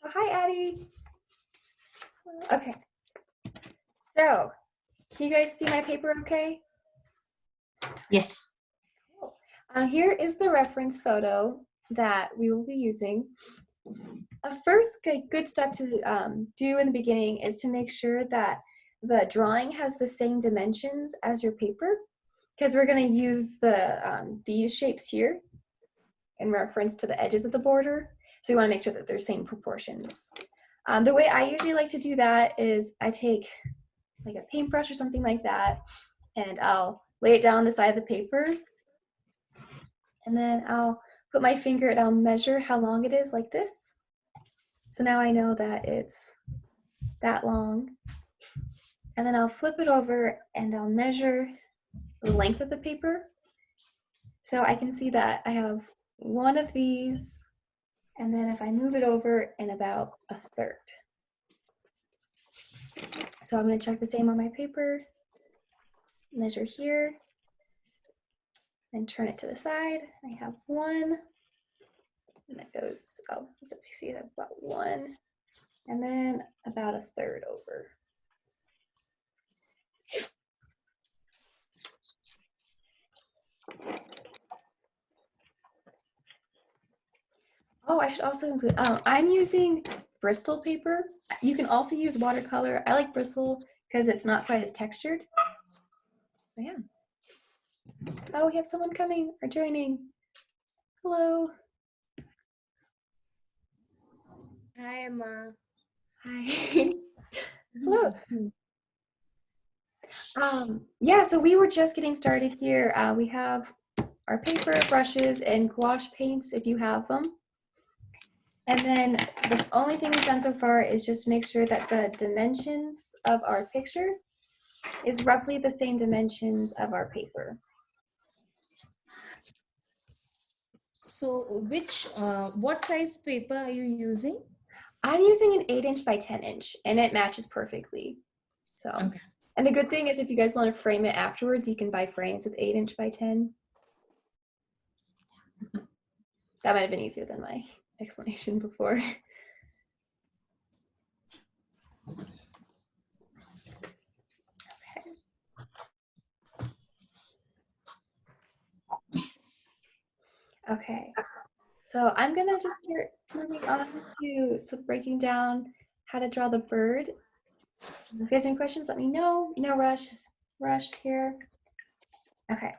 Oh, hi, Addie. Okay, so can you guys see my paper okay? Yes. Cool. Here is the reference photo that we will be using. A first good step to do in the beginning is to make sure that the drawing has the same dimensions as your paper, because we're going to use these shapes here in reference to the edges of the border. So we want to make sure that they're same proportions. The way I usually like to do that is I take like a paintbrush or something like that, and I'll lay it down on the side of the paper, and then I'll put my finger and I'll measure how long it is like this. So now I know that it's that long. And then I'll flip it over and I'll measure the length of the paper. So I can see that I have one of these, and then if I move it over in about a third. So I'm going to check the same on my paper, measure here, and turn it to the side. I have one, and it goes, oh, let's see, about one, and then about a third over. Oh, I should also include, I'm using Bristol paper. You can also use watercolor. I like Bristol because it's not quite as textured. So yeah. Oh, we have someone coming or joining. Hello. Hi, Emma. Hi. Hello. Yeah, so we were just getting started here. We have our paper, brushes, and gouache paints if you have them. And then the only thing we've done so far is just make sure that the dimensions of our picture is roughly the same dimensions of our paper. So, what size paper are you using? I'm using an 8" by 10" and it matches perfectly. So, okay. And the good thing is if you guys want to frame it afterwards, you can buy frames with 8" by 10. That might have been easier than my explanation before. Okay, so I'm gonna just start moving on to breaking down how to draw the bird. If you guys have any questions, let me know. No rush here. Okay,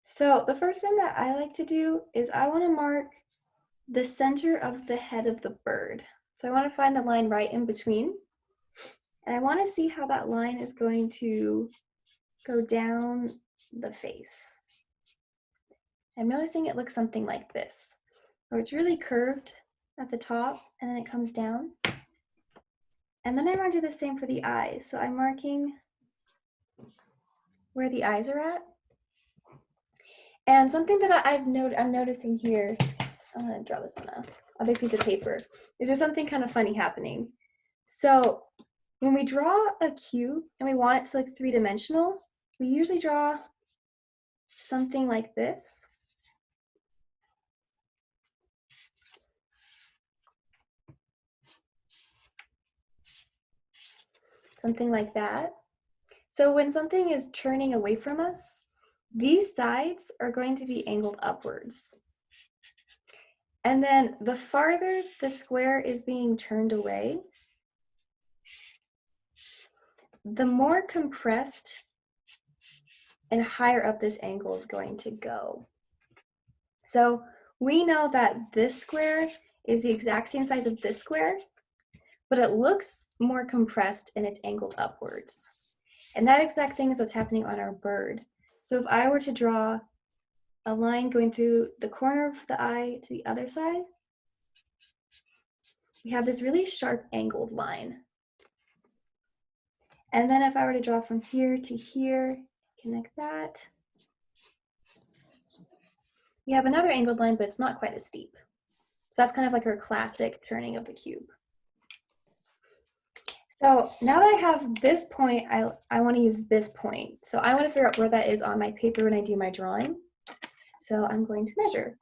so the first thing that I like to do is I want to mark the center of the head of the bird. So I want to find the line right in between, and I want to see how that line is going to go down the face. I'm noticing it looks something like this, where it's really curved at the top and then it comes down. And then I want to do the same for the eyes. So I'm marking where the eyes are at. And something that I'm noticing here, I'm gonna draw this on a other piece of paper, is there's something kind of funny happening. So when we draw a cube and we want it to look three-dimensional, we usually draw something like this. Something like that. So when something is turning away from us, these sides are going to be angled upwards. And then the farther the square is being turned away, the more compressed and higher up this angle is going to go. So we know that this square is the exact same size of this square, but it looks more compressed and it's angled upwards. And that exact thing is what's happening on our bird. So if I were to draw a line going through the corner of the eye to the other side, we have this really sharp angled line. And then if I were to draw from here to here, connect that, we have another angled line, but it's not quite as steep. So that's kind of like our classic turning of the cube. So now that I have this point, I want to use this point. So I want to figure out where that is on my paper when I do my drawing. So I'm going to measure.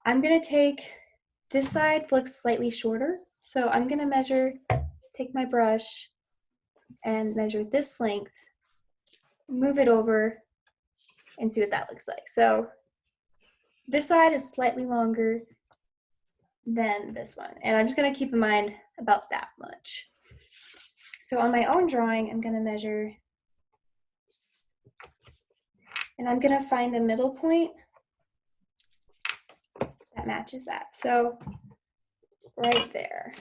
I'm going to take, this side looks slightly shorter, So I'm gonna measure, take my brush and measure this length, move it over, and see what that looks like. So this side is slightly longer than this one, and I'm just gonna keep in mind about that much. So on my own drawing, I'm gonna measure, and I'm gonna find a middle point that matches that. So right there.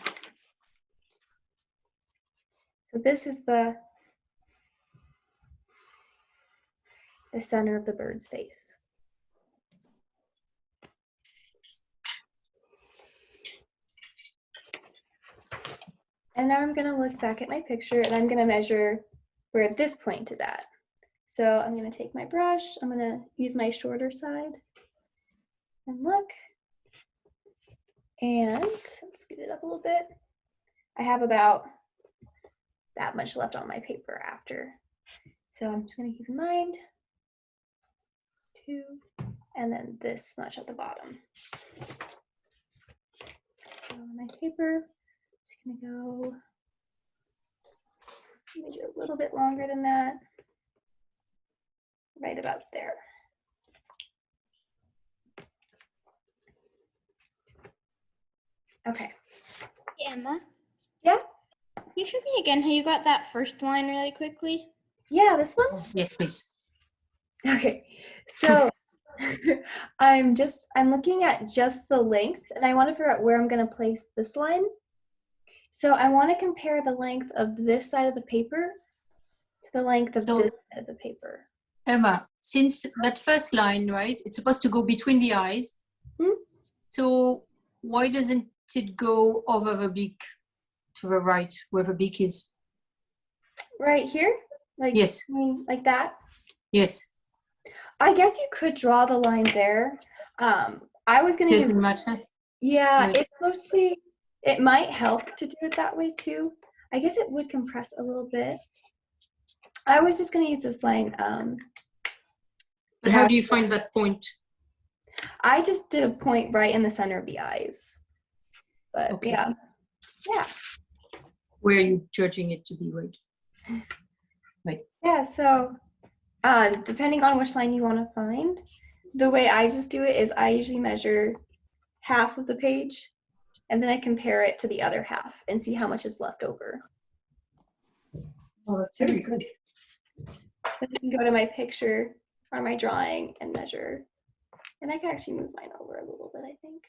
So this is the center of the bird's face. And now I'm gonna look back at my picture and I'm gonna measure where this point is at. So I'm gonna take my brush, I'm gonna use my shorter side and look. And let's scoot it up a little bit. I have about that much left on my paper after. So I'm just gonna keep in mind 2, and then this much at the bottom. So on my paper, I'm just gonna go maybe a little bit longer than that, right about there. Okay. Hey, Emma, Yeah? can you show me again how you got that first line really quickly? Yeah, this one? Yes, please. Okay. So I'm looking at just the length and I want to figure out where I'm going to place this line. So I want to compare the length of this side of the paper to the length of So- this side of the paper. Emma, since that first line, right, it's supposed to go between the eyes. Hmm? So why doesn't it go over the beak to the right, where the beak is? Right here? Like, Yes. like that? Yes, I guess you could draw the line there. I was going to use, doesn't matter. yeah, Right. it's mostly, it might help to do it that way too. I guess it would compress a little bit. I was just going to use this line. But how do you find that point? I just did a point right in the center of the eyes. But Okay. yeah. Where are you judging it to be right? Yeah, so depending on which line you want to find, the way I just do it is I usually measure half of the page and then I compare it to the other half and see how much is left over. Oh, that's very good. Then I can go to my picture or my drawing and measure. And I can actually move mine over a little bit, I think.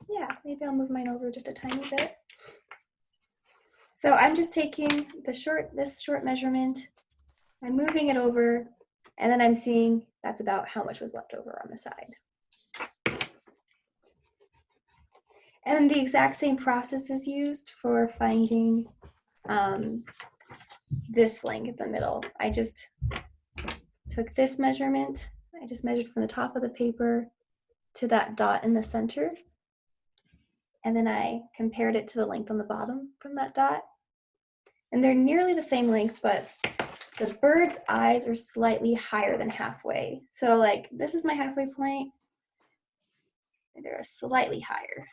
Yeah, maybe I'll move mine over just a tiny bit. So I'm just taking this short measurement, I'm moving it over, and then I'm seeing that's about how much was left over on the side. And the exact same process is used for finding this length in the middle. I just took this measurement, I just measured from the top of the paper to that dot in the center, and then I compared it to the length on the bottom from that dot. And they're nearly the same length, but the bird's eyes are slightly higher than halfway. So like this is my halfway point, and they're slightly higher.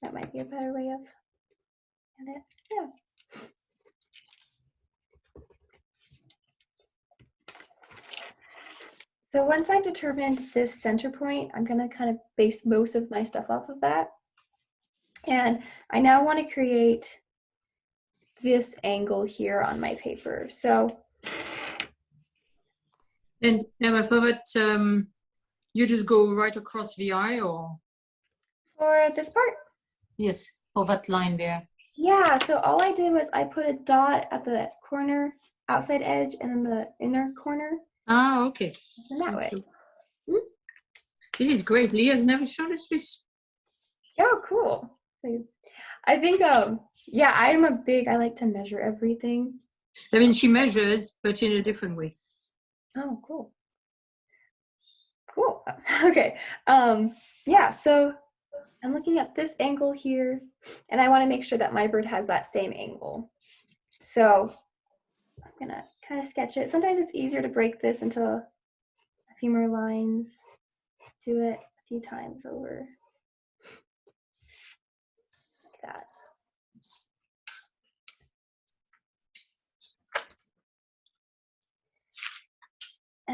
That might be a better way of doing it. Yeah. So once I've determined this center point, I'm gonna kind of base most of my stuff off of that. And I now want to create this angle here on my paper. So, And Emma, for that, you just go right across the eye, or? for this part, Yes, for that line there. yeah, so all I did was I put a dot at the corner, outside edge, and then the inner corner, Ah, okay. and that way. This is great. Leah's never shown us this. Oh, cool. I think, yeah, I like to measure everything. I mean, she measures, but in a different way. Oh, cool. Cool. Okay. Yeah, so I'm looking at this angle here, and I want to make sure that my bird has that same angle. So I'm gonna kind of sketch it. Sometimes it's easier to break this into a few more lines, do it a few times over.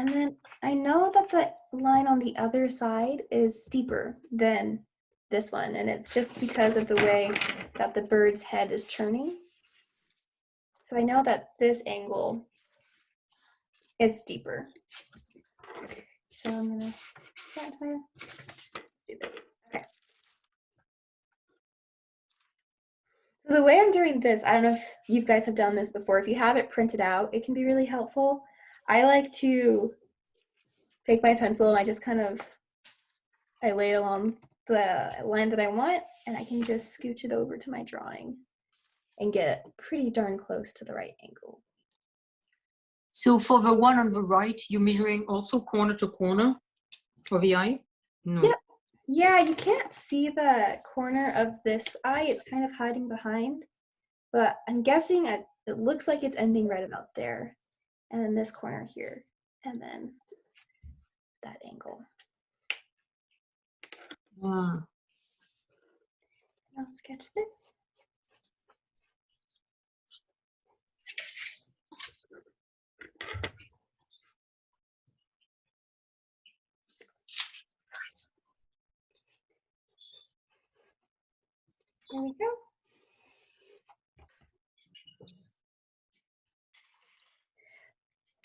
And then I know that the line on the other side is steeper than this one, and it's just because of the way that the bird's head is turning. So I know that this angle is steeper. So I'm gonna let's do this. Okay. So the way I'm doing this, I don't know if you guys have done this before. If you have it printed out, it can be really helpful. I like to take my pencil and I just kind of, I lay it along the line that I want, and I can just scooch it over to my drawing and get it pretty darn close to the right angle. So for the one on the right, you're measuring also corner to corner of the eye? No. Yep. Yeah, you can't see the corner of this eye. It's kind of hiding behind, but I'm guessing it looks like it's ending right about there. And then this corner here, and then that angle. Ah. I'll sketch this. There we go.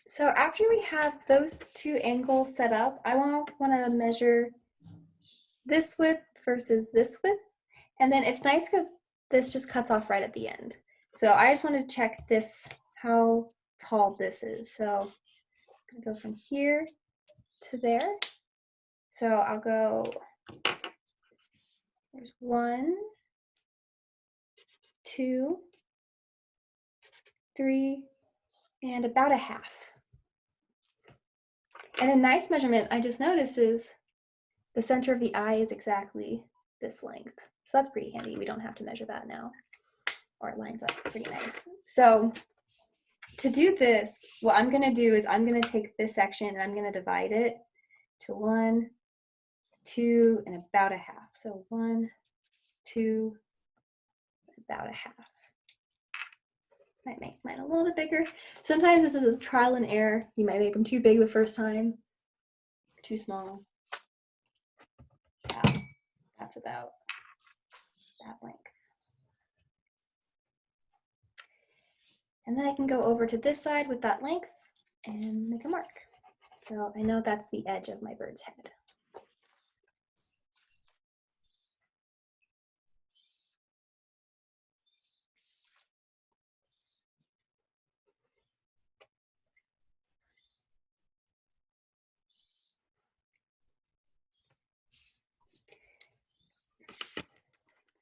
So after we have those two angles set up, I want to measure this width versus this width. And then it's nice because this just cuts off right at the end. So I just want to check this, how tall this is. So I'm gonna go from here to there. So I'll go, there's 1, 2, 3, and about a half. And a nice measurement I just noticed is the center of the eye is exactly this length. So that's pretty handy. We don't have to measure that now, or it lines up pretty nice. So to do this, what I'm gonna do is I'm gonna take this section and I'm gonna divide it to 1, 2, and about a half. So 1, 2, about a half. Might make mine a little bit bigger. Sometimes this is a trial and error. You might make them too big the first time, too small. Yeah, that's about that length. And then I can go over to this side with that length and make a mark. So I know that's the edge of my bird's head.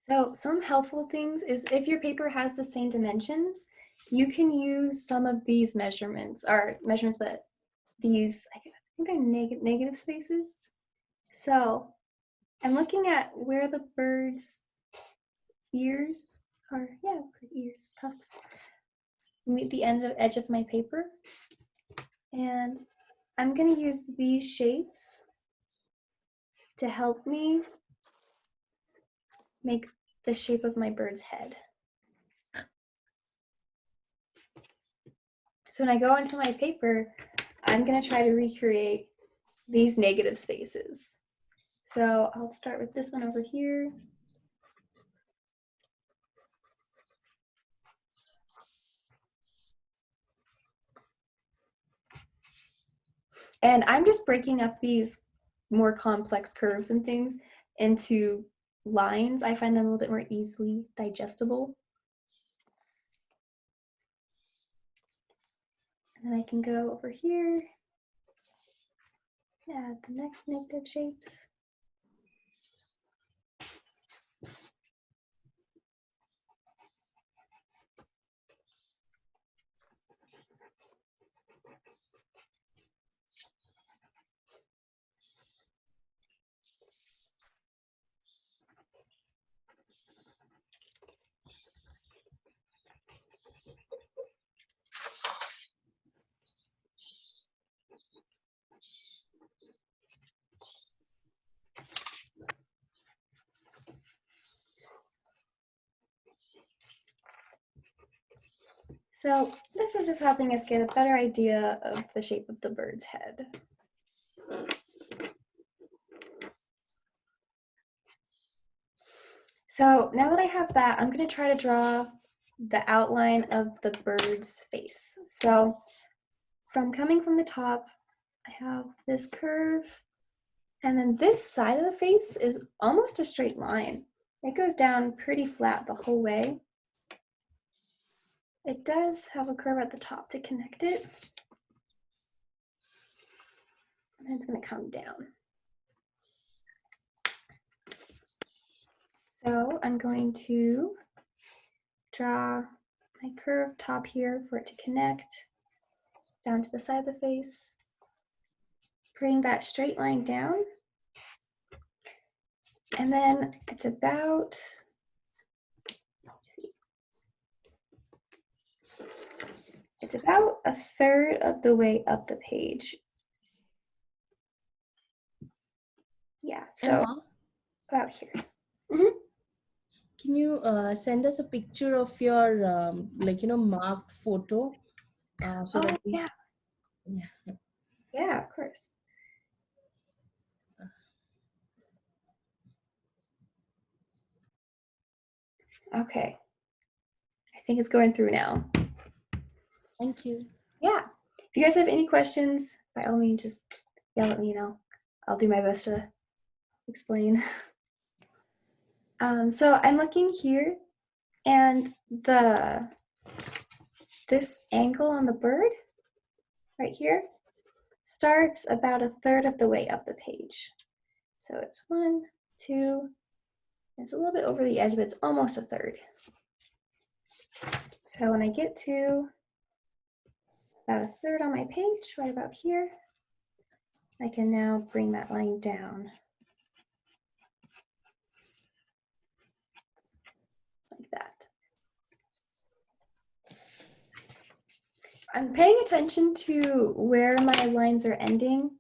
So some helpful things is if your paper has the same dimensions, you can use some of these measurements, but these, I think they're negative spaces. So I'm looking at where the bird's ears are, yeah, it looks like ears, tufts, meet the edge of my paper. And I'm gonna use these shapes to help me make the shape of my bird's head. So when I go into my paper, I'm gonna try to recreate these negative spaces. So I'll start with this one over here. And I'm just breaking up these more complex curves and things into lines. I find them a little bit more easily digestible. And then I can go over here, add the next negative shapes. So this is just helping us get a better idea of the shape of the bird's head. So now that I have that, I'm going to try to draw the outline of the bird's face. So coming from the top, I have this curve, and then this side of the face is almost a straight line. It goes down pretty flat the whole way. It does have a curve at the top to connect it, and it's going to come down. So I'm going to draw my curved top here for it to connect down to the side of the face. Bring that straight line down. And then it's about, it's about a third of the way up the page. Yeah, so Emma, about here. can you send us a picture of your marked photo so that we, yeah. yeah. Yeah, of course. Okay. I think it's going through now. Thank you. Yeah. If you guys have any questions, by all means, just yell at me and I'll do my best to explain. So I'm looking here, and this angle on the bird right here starts about a third of the way up the page. So it's 1, 2, it's a little bit over the edge, but it's almost a third. So when I get to about a third on my page, right about here, I can now bring that line down. Like that. I'm paying attention to where my lines are ending.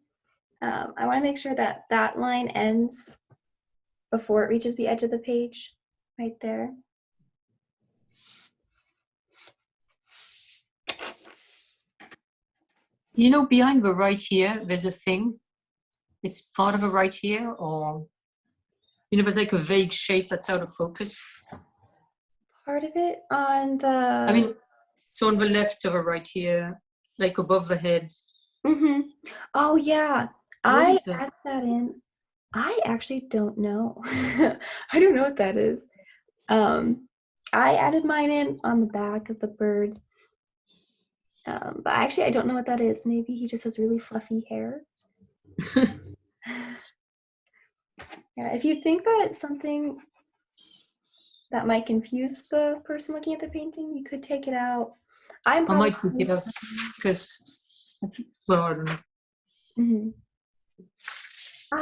I want to make sure that that line ends before it reaches the edge of the page, right there. You know, behind the right here, there's a thing. It's part of a right here, or, you know, there's like a vague shape that's out of focus. Part of it on the... I mean, so on the left of a right here, like above the head. Oh, yeah. What I is it? added that in. I actually don't know. I don't know what that is. I added mine in on the back of the bird. But actually, I don't know what that is. Maybe he just has really fluffy hair. Yeah, if you think that it's something that might confuse the person looking at the painting, you could take it out. I might take it out because, well, I don't know.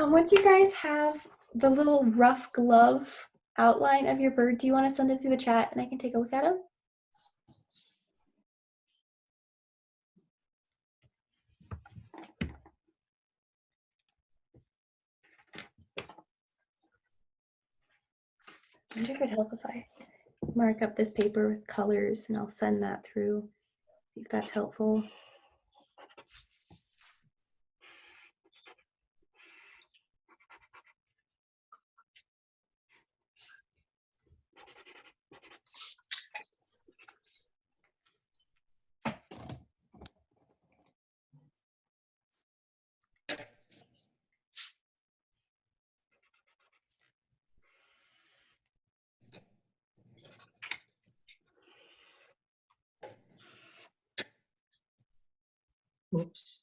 Once you guys have the little rough glove outline of your bird, do you want to send it through the chat and I can take a look at them? I wonder if it'd help if I mark up this paper with colors and I'll send that through, if that's helpful. Oops.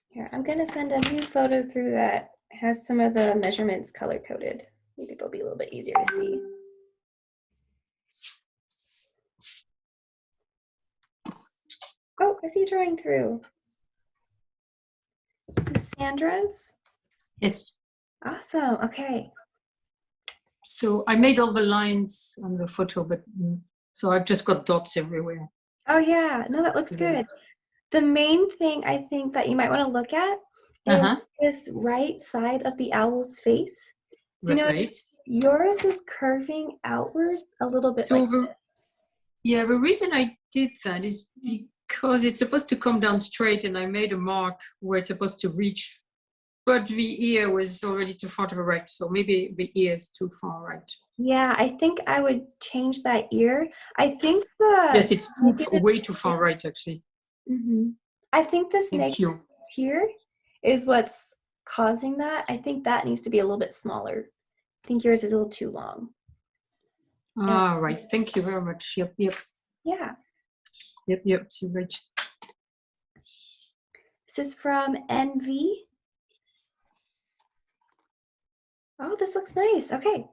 Here, I'm gonna send a new photo through that has some of the measurements color coded. Maybe they'll be a little bit easier to see. Oh, I see you drawing through. This is Sandra's? Yes. Awesome, okay. So I made all the lines on the photo, but so I've just got dots everywhere. Oh yeah, no, that looks good. The main thing I think that you might want to look at is Uh-huh. this right side of the owl's face. You notice Right. yours is curving outward a little bit So like this. yeah, the reason I did that is because it's supposed to come down straight, and I made a mark where it's supposed to reach, but the ear was already too far to the right, so maybe the ear is too far right. Yeah, I think I would change that ear. I think Yes, the it's negative, way too far right, actually. I think this Thank negative you. here is what's causing that. I think that needs to be a little bit smaller. I think yours is a little too long. All right. Thank you very much. Yep. Yeah. Yep. So right. This is from NV. Oh, this looks nice. Okay.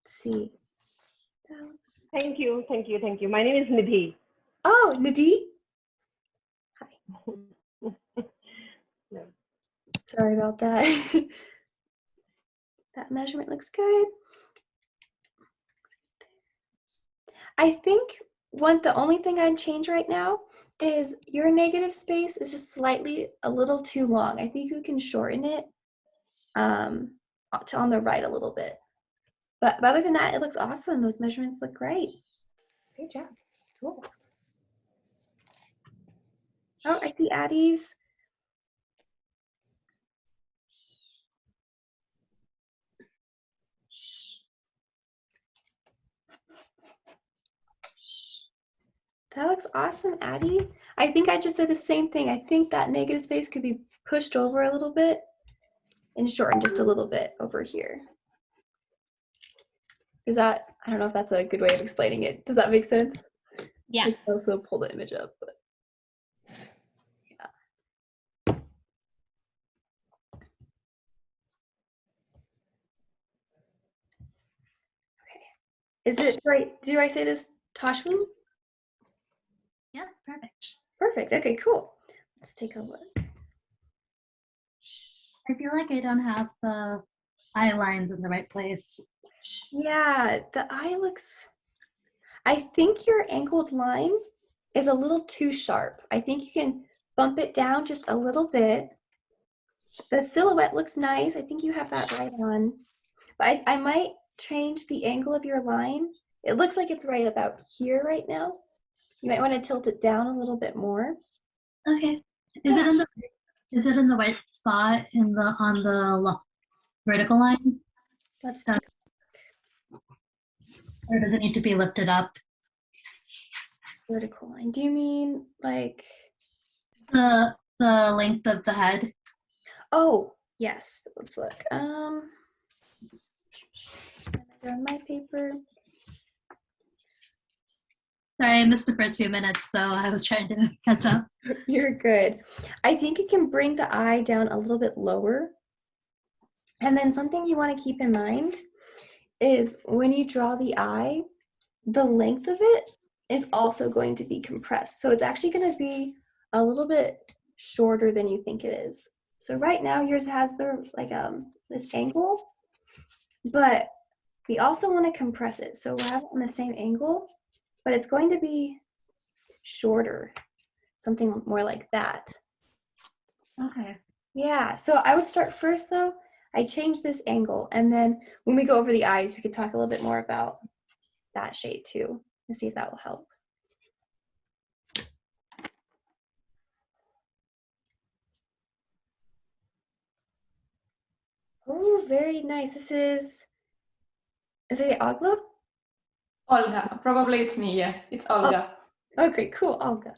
Let's see. Thank you. My name is Nidhi. Oh, Nadi. Yeah. Sorry about that. That measurement looks good. I think the only thing I'd change right now is your negative space is just slightly a little too long. I think you can shorten it to on the right a little bit. But other than that, it looks awesome. Those measurements look great. Great job. Cool. Oh, I see Addie's. That looks awesome, Addie. I think I just said the same thing. I think that negative space could be pushed over a little bit and shortened just a little bit over here. Is that, I don't know if that's a good way of explaining it. Does that make sense? Yeah. I can also pull the image up, but yeah. Okay. Is it right? Do I say this Toshman? Yep, perfect. Perfect. Okay, cool. Let's take a look. I feel like I don't have the eye lines in the right place. Yeah, the eye looks, I think your angled line is a little too sharp. I think you can bump it down just a little bit. The silhouette looks nice. I think you have that right on. But I might change the angle of your line. It looks like it's right about here right now. You might want to tilt it down a little bit more. Okay. Is it in the right spot on the vertical line? Let's Okay. Or does it need to be lifted up? vertical line. Do you mean like The length of the head? Oh, yes. Let's look. On my paper. Sorry, I missed the first few minutes, so I was trying to catch up. You're good. I think it can bring the eye down a little bit lower. And then something you want to keep in mind is when you draw the eye, the length of it is also going to be compressed. So it's actually going to be a little bit shorter than you think it is. So right now yours has the this angle, but we also want to compress it. So we'll have it on the same angle, but it's going to be shorter, something more like that. Okay. Yeah, so I would start first though. I change this angle, and then when we go over the eyes, we could talk a little bit more about that shade too, and see if that will help. Oh, very nice. Is it Agla? Olga, probably it's me, yeah. It's Olga. Okay, cool, Olga.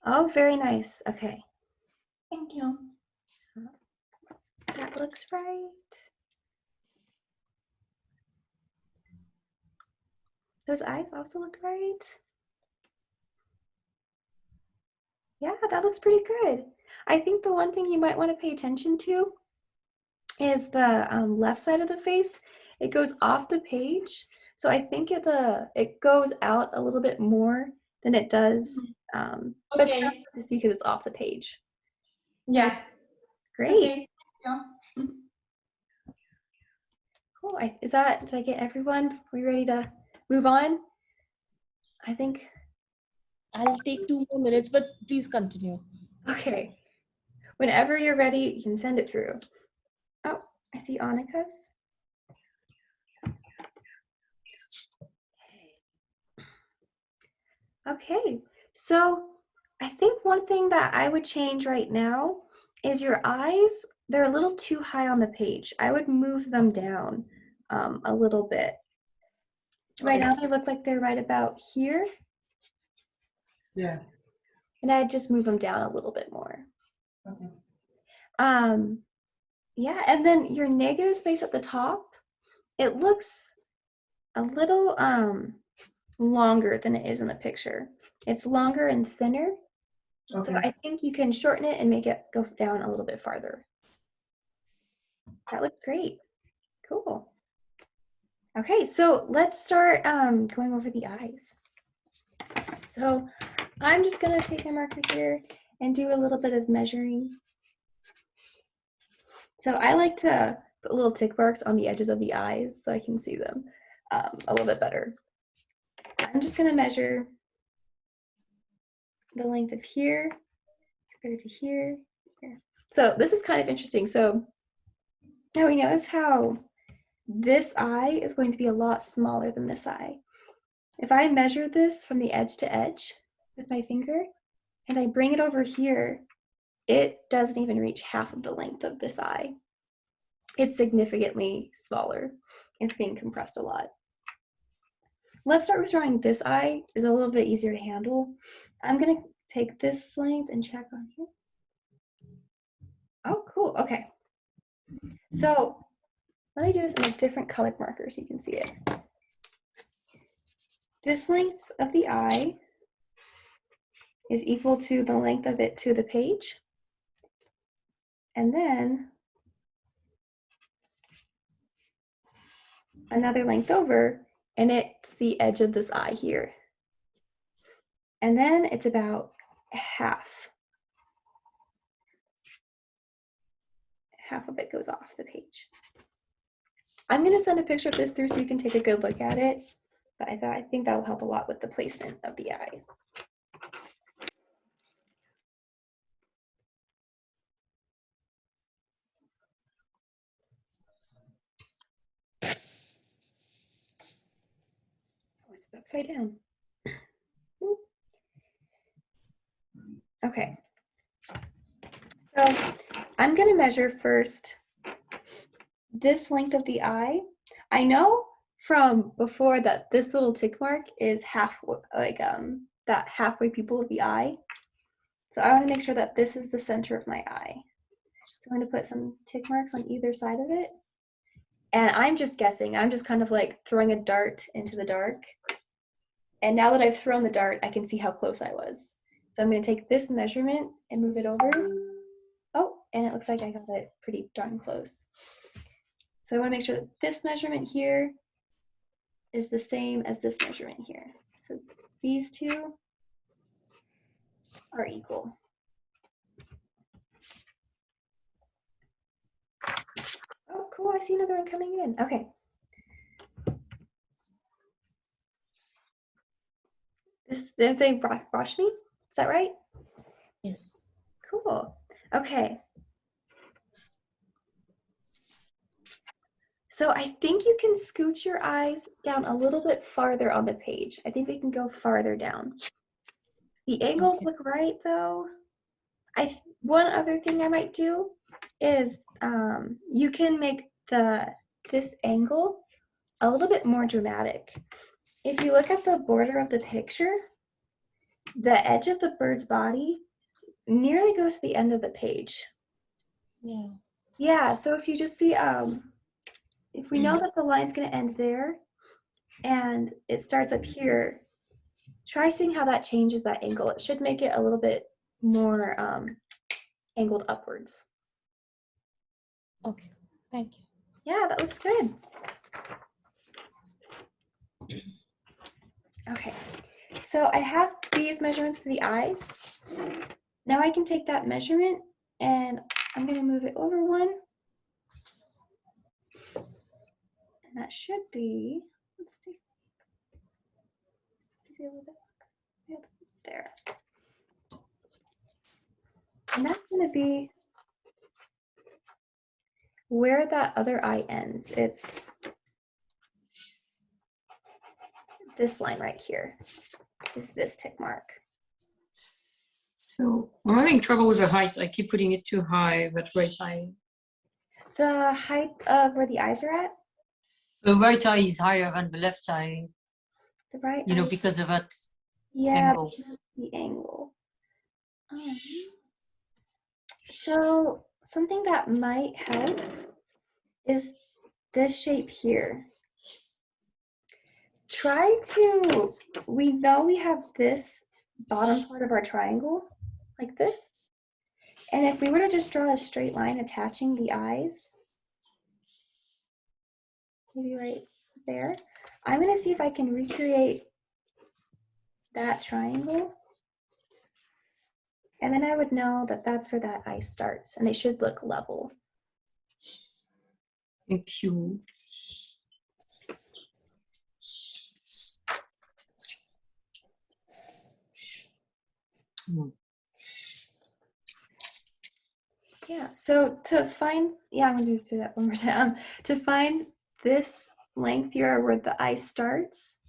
Oh, very nice. Okay. Thank you. That looks right. Those eyes also look right. Yeah, that looks pretty good. I think the one thing you might want to pay attention to is the left side of the face. It goes off the page. So I think it goes out a little bit more than it does. But it's kind of hard to see because it's off the page. Yeah. Great. Okay. Yeah. Cool. Did I get everyone? Are we ready to move on? I think. I'll take 2 more minutes, but please continue. Okay. whenever you're ready, you can send it through. Oh, I see Annika's. Okay, so I think one thing that I would change right now is your eyes. They're a little too high on the page. I would move them down a little bit. Right now they look like they're right about here. Yeah. And I'd just move them down a little bit more. Okay. Yeah, and then your negative space at the top, it looks a little longer than it is in the picture. It's longer and thinner. So I think you can shorten it and make it go down a little bit farther. That looks great. Cool. Okay, so let's start going over the eyes. So I'm just gonna take my marker here and do a little bit of measuring. So I like to put little tick marks on the edges of the eyes so I can see them a little bit better. I'm just gonna measure the length of here compared to here. So this is kind of interesting. So now we notice how this eye is going to be a lot smaller than this eye. If I measure this from the edge to edge with my finger and I bring it over here, it doesn't even reach half of the length of this eye. It's significantly smaller. It's being compressed a lot. Let's start with drawing this eye. It's a little bit easier to handle. I'm gonna take this length and check on here. Oh, cool, okay. So let me do this in a different colored marker so you can see it. This length of the eye is equal to the length of it to the page. And then another length over, and it's the edge of this eye here. And then it's about half. Half of it goes off the page. I'm gonna send a picture of this through so you can take a good look at it, but I think that will help a lot with the placement of the eyes. Oh, it's upside down. Okay. So I'm gonna measure first this length of the eye. I know from before that this little tick mark is half, like that halfway pupil of the eye. So I want to make sure that this is the center of my eye. So I'm going to put some tick marks on either side of it. And I'm just guessing. I'm just kind of like throwing a dart into the dark. And now that I've thrown the dart, I can see how close I was. So I'm going to take this measurement and move it over. Oh, and it looks like I got it pretty darn close. So I want to make sure that this measurement here is the same as this measurement here. So these two are equal. Oh, cool, I see another one coming in. Okay. This is saying Roshni, is that right? Yes. Cool, okay. So I think you can scoot your eyes down a little bit farther on the page. I think we can go farther down. The angles look right though. One other thing I might do is you can make this angle a little bit more dramatic. If you look at the border of the picture, the edge of the bird's body nearly goes to the end of the page. Yeah. Yeah, so if you just see, if we know that the line's gonna end there and it starts up here, try seeing how that changes that angle. It should make it a little bit more angled upwards. Okay. Thank you. Yeah, that looks good. Okay, so I have these measurements for the eyes. Now I can take that measurement and I'm gonna move it over one. And that should be, let's see a little bit, yep, there. And that's gonna be where that other eye ends. It's this line right here, is this tick mark. So I'm having trouble with the height. I keep putting it too high, that right eye. The height of where the eyes are at? The right eye is higher than the left eye, The right you know, eye, because of that yeah, angle. because of the angle. So something that might help is this shape here. We know we have this bottom part of our triangle, like this. And if we were to just draw a straight line attaching the eyes, maybe right there, I'm gonna see if I can recreate that triangle. And then I would know that that's where that eye starts, and they should look level. Thank you. Yeah, so to find, I'm gonna do that one more time. To find this length here where the eye starts,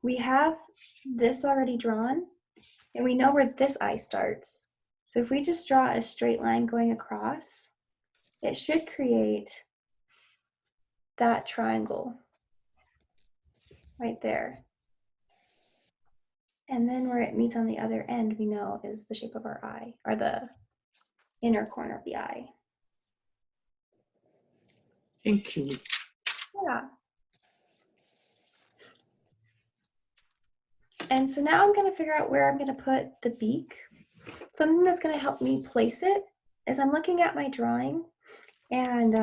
we have this already drawn, and we know where this eye starts. So if we just draw a straight line going across, it should create that triangle right there. And then where it meets on the other end, we know is the shape of our eye, or the inner corner of the eye. Thank you. Yeah. And so now I'm gonna figure out where I'm gonna put the beak. Something that's gonna help me place it is I'm looking at my drawing, and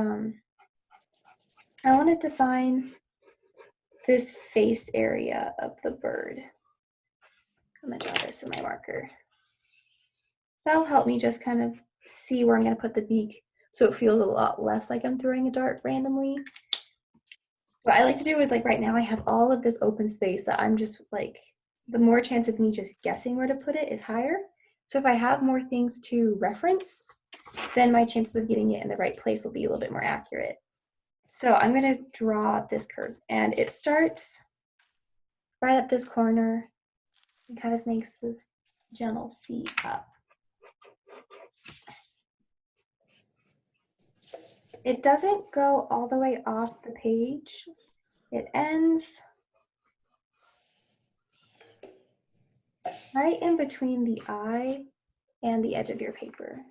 I want to define this face area of the bird. I'm gonna draw this in my marker. That'll help me just kind of see where I'm gonna put the beak so it feels a lot less like I'm throwing a dart randomly. What I like to do is, like, right now I have all of this open space that I'm just like, the more chance of me just guessing where to put it is higher. So if I have more things to reference, then my chances of getting it in the right place will be a little bit more accurate. So I'm gonna draw this curve, and it starts right at this corner and kind of makes this gentle C up. It doesn't go all the way off the page. It ends right in between the eye and the edge of your paper.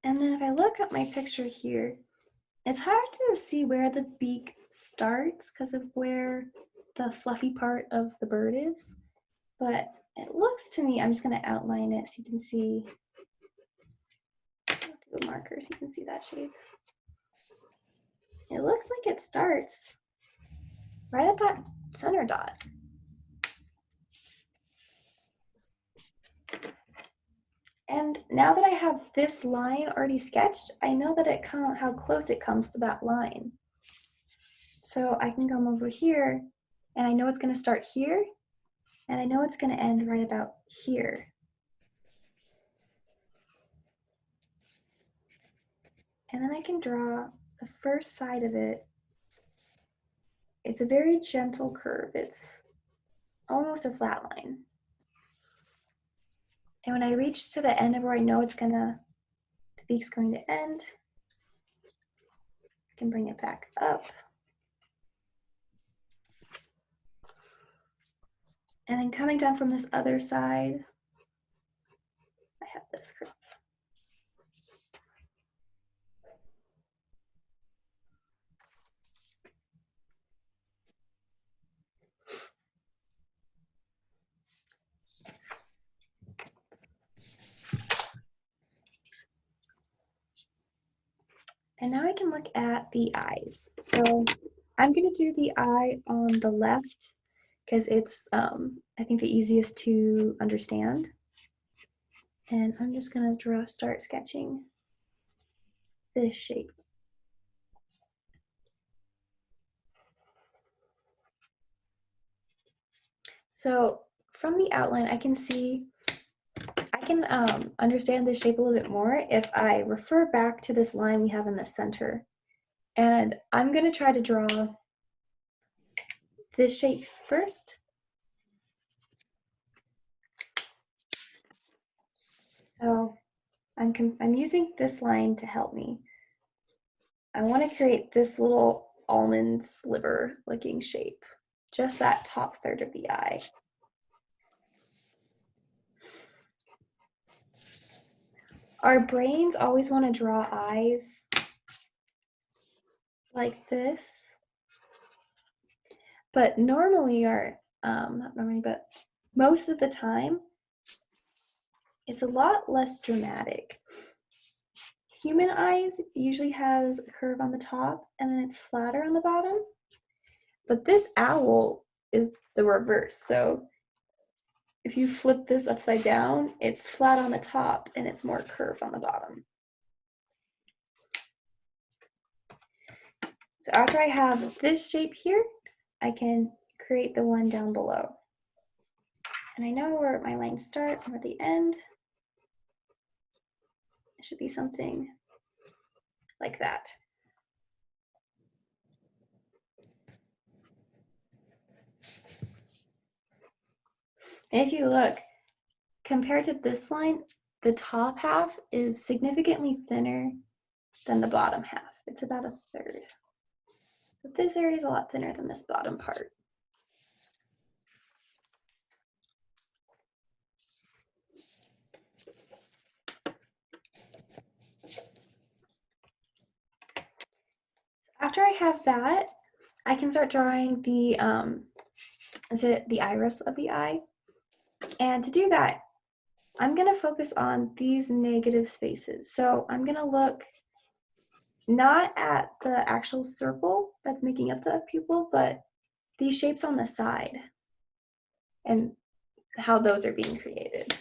And then if I look at my picture here, it's hard to see where the beak starts because of where the fluffy part of the bird is. But it looks to me, I'm just gonna outline it so you can see. I'll do a marker so you can see that shape. It looks like it starts right at that center dot. And now that I have this line already sketched, I know that how close it comes to that line. So I can come over here, and I know it's gonna start here, and I know it's gonna end right about here. And then I can draw the first side of it. It's a very gentle curve. It's almost a flat line. And when I reach to the end of where I know the beak's going to end, I can bring it back up. And then coming down from this other side, I have this curve. And now I can look at the eyes. So I'm gonna do the eye on the left because it's, I think, the easiest to understand. And I'm just gonna start sketching this shape. So from the outline, I can understand this shape a little bit more if I refer back to this line we have in the center. And I'm going to try to draw this shape first. So I'm using this line to help me. I want to create this little almond sliver looking shape, just that top third of the eye. Our brains always want to draw eyes like this, but normally not normally, but most of the time, it's a lot less dramatic. Human eyes usually has a curve on the top and then it's flatter on the bottom, but this owl is the reverse. So if you flip this upside down, it's flat on the top and it's more curved on the bottom. So after I have this shape here, I can create the one down below. And I know where my lines start and at the end. It should be something like that. And if you look, compared to this line, the top half is significantly thinner than the bottom half. It's about a third. But this area is a lot thinner than this bottom part. After I have that, I can start drawing the iris of the eye. And to do that, I'm going to focus on these negative spaces. So I'm going to look not at the actual circle that's making up the pupil, but these shapes on the side and how those are being created.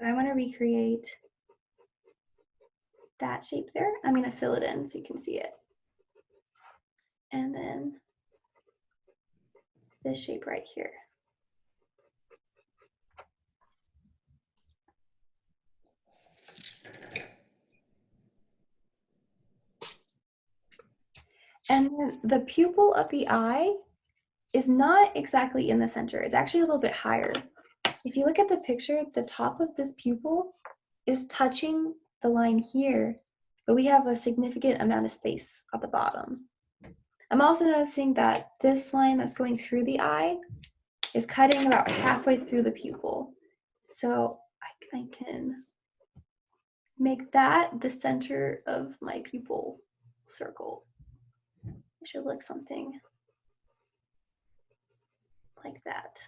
So I want to recreate that shape there. I'm going to fill it in so you can see it. And then this shape right here. And then the pupil of the eye is not exactly in the center. It's actually a little bit higher. If you look at the picture, the top of this pupil is touching the line here, but we have a significant amount of space at the bottom. I'm also noticing that this line that's going through the eye is cutting about halfway through the pupil. So I can make that the center of my pupil circle. It should look something like that.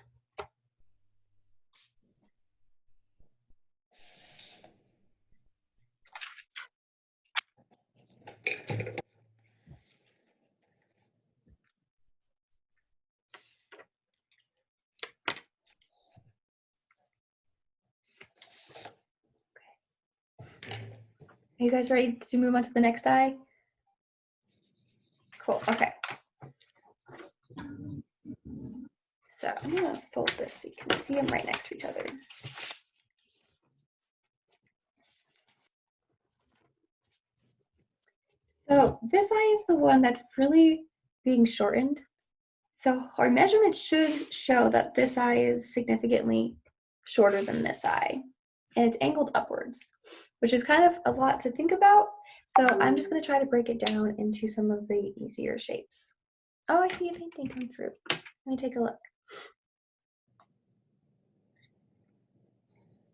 Are you guys ready to move on to the next eye? Cool, okay. So I'm gonna fold this so you can see them right next to each other. So this eye is the one that's really being shortened. So our measurements should show that this eye is significantly shorter than this eye. And it's angled upwards, which is kind of a lot to think about. So I'm just going to try to break it down into some of the easier shapes. Oh, I see a painting come through. Let me take a look.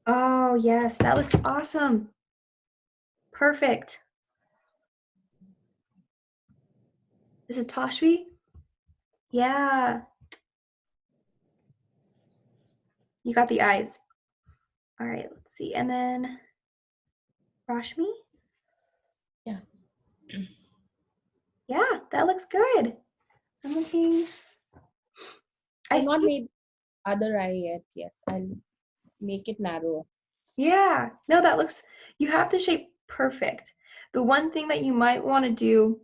Oh, yes, that looks awesome. Perfect. This is Toshvi? Yeah. You got the eyes. All right, let's see. And then Rashmi? Yeah. Yeah, that looks good. I'm looking. I've not made other eye yet. Yes, I'll make it narrower. Yeah, no, that looks, you have the shape perfect. The one thing that you might want to do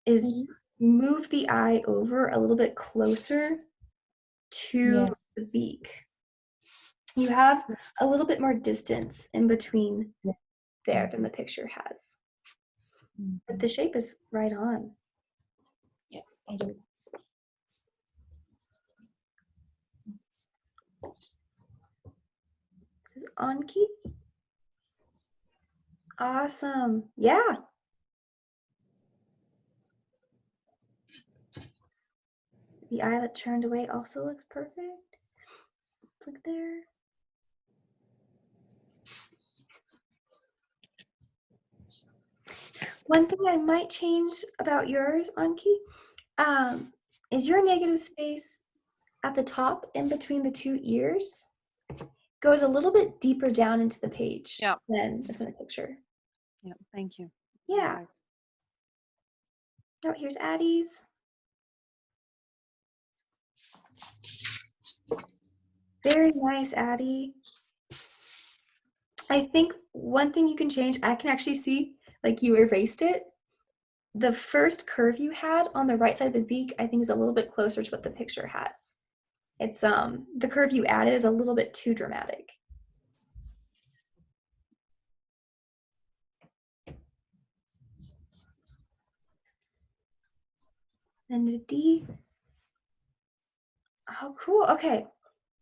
is move the eye over a little bit closer to the beak. You have a little bit more distance in between there than the picture has. But the shape is right on. Yeah, I do. This is Anki. Awesome. Yeah. The eye that turned away also looks perfect. Look there. One thing I might change about yours, Anki, is your negative space at the top in between the two ears goes a little bit deeper down into the page than it's in the picture. Yeah, thank you. Yeah. Right. Oh, here's Addie's. Very nice, Addie. I think one thing you can change, I can actually see, like you erased it. The first curve you had on the right side of the beak, I think is a little bit closer to what the picture has. It's the curve you added is a little bit too dramatic. And the D. Oh, cool. Okay.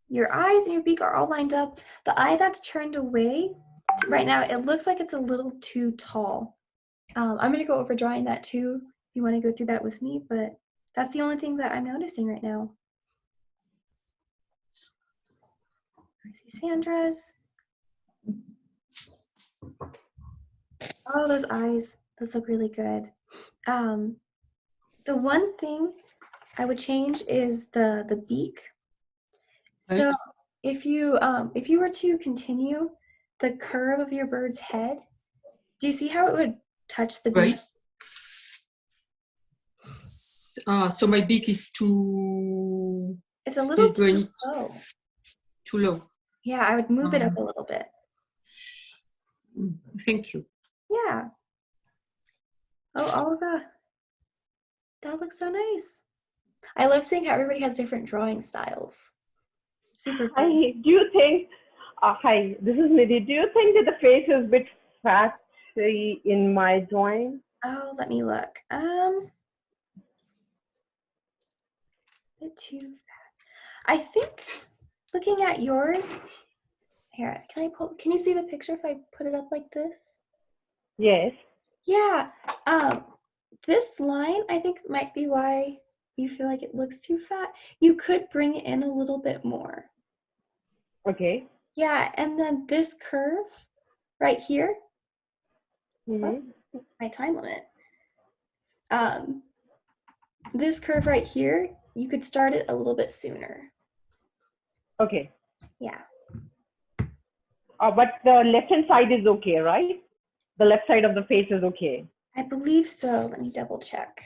Your eyes and your beak are all lined up. The eye that's turned away, right now, it looks like it's a little too tall. I'm going to go over drawing that too, if you want to go through that with me, but that's the only thing that I'm noticing right now. I see Sandra's. Oh, those eyes. Those look really good. The one thing I would change is the beak. So if you were to continue the curve of your bird's head, do you see how it would touch the beak? Right. So my beak is too. It's a little too going low. Too low. Yeah, I would move it up a little bit. Thank you. Yeah. Oh, Olga. That looks so nice. I love seeing how everybody has different drawing styles. Super cool. Hi, do you think, hi, this is Nidhi. Do you think that the face is a bit fat in my drawing? Oh, let me look. Bit too fat. I think looking at yours, here, can you see the picture if I put it up like this? Yes. Yeah. This line, I think, might be why you feel like it looks too fat. You could bring it in a little bit more. Okay. Yeah, and then this curve right here, Mm-hmm. my time limit. This curve right here, you could start it a little bit sooner. Okay. Yeah. But the left-hand side is okay, right? The left side of the face is okay. I believe so. Let me double check.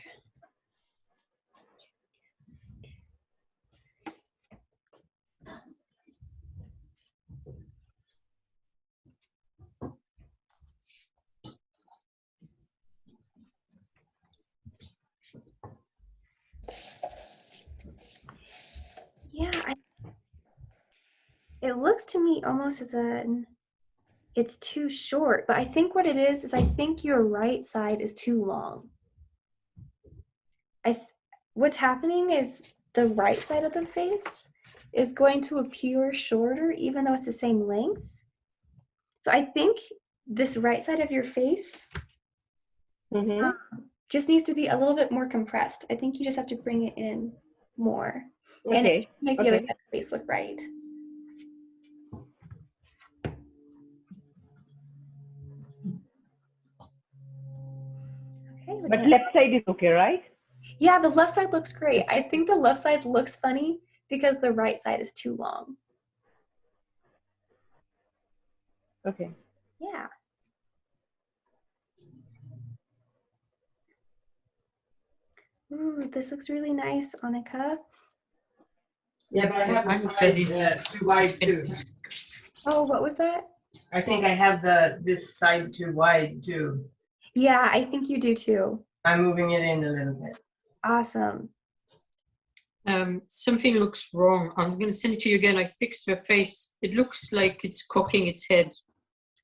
Yeah, it looks to me almost as an it's too short, but I think what it is I think your right side is too long. What's happening is the right side of the face is going to appear shorter even though it's the same length. So I think this right side of your face just needs to be a little bit more compressed. I think you just have to bring it in more. Okay. And it make the other side of the face look right. Okay, but left side is okay, right? Yeah, the left side looks great. I think the left side looks funny because the right side is too long. Okay. Yeah. Ooh, this looks really nice, Annika. Yeah, but I have this side too wide too. Oh, what was that? I think I have this side too wide too. Yeah, I think you do too. I'm moving it in a little bit. Awesome. Something looks wrong. I'm going to send it to you again. I fixed her face. It looks like it's cocking its head.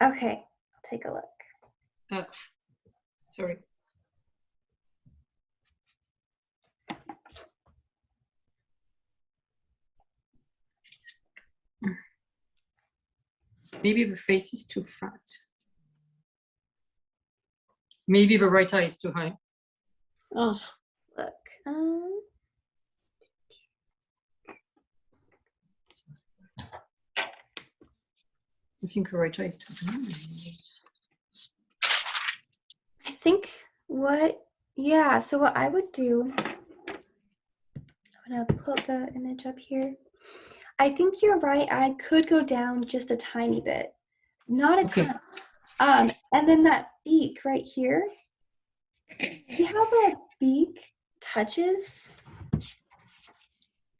Okay, I'll take a look. Sorry. Maybe the face is too fat. Maybe the right eye is too high. Oh, look. I think the right eye is too high. I think so what I would do, I'm gonna put the image up here. I think your right eye could go down just a tiny bit, not a ton. And then that beak right here, see how the beak touches?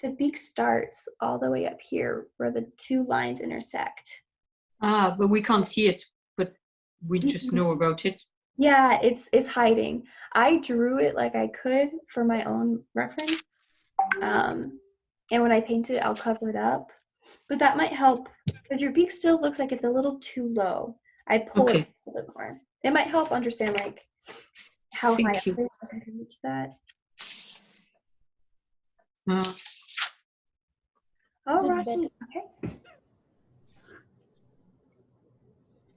The beak starts all the way up here where the two lines intersect. But we can't see it, but we just know about it. Yeah, it's hiding. I drew it like I could for my own reference. And when I paint it, I'll cover it up. But that might help because your beak still looks like it's a little too low. I'd pull it a little bit more. It might help understand like how high up it is I can reach that. Oh, right. Okay.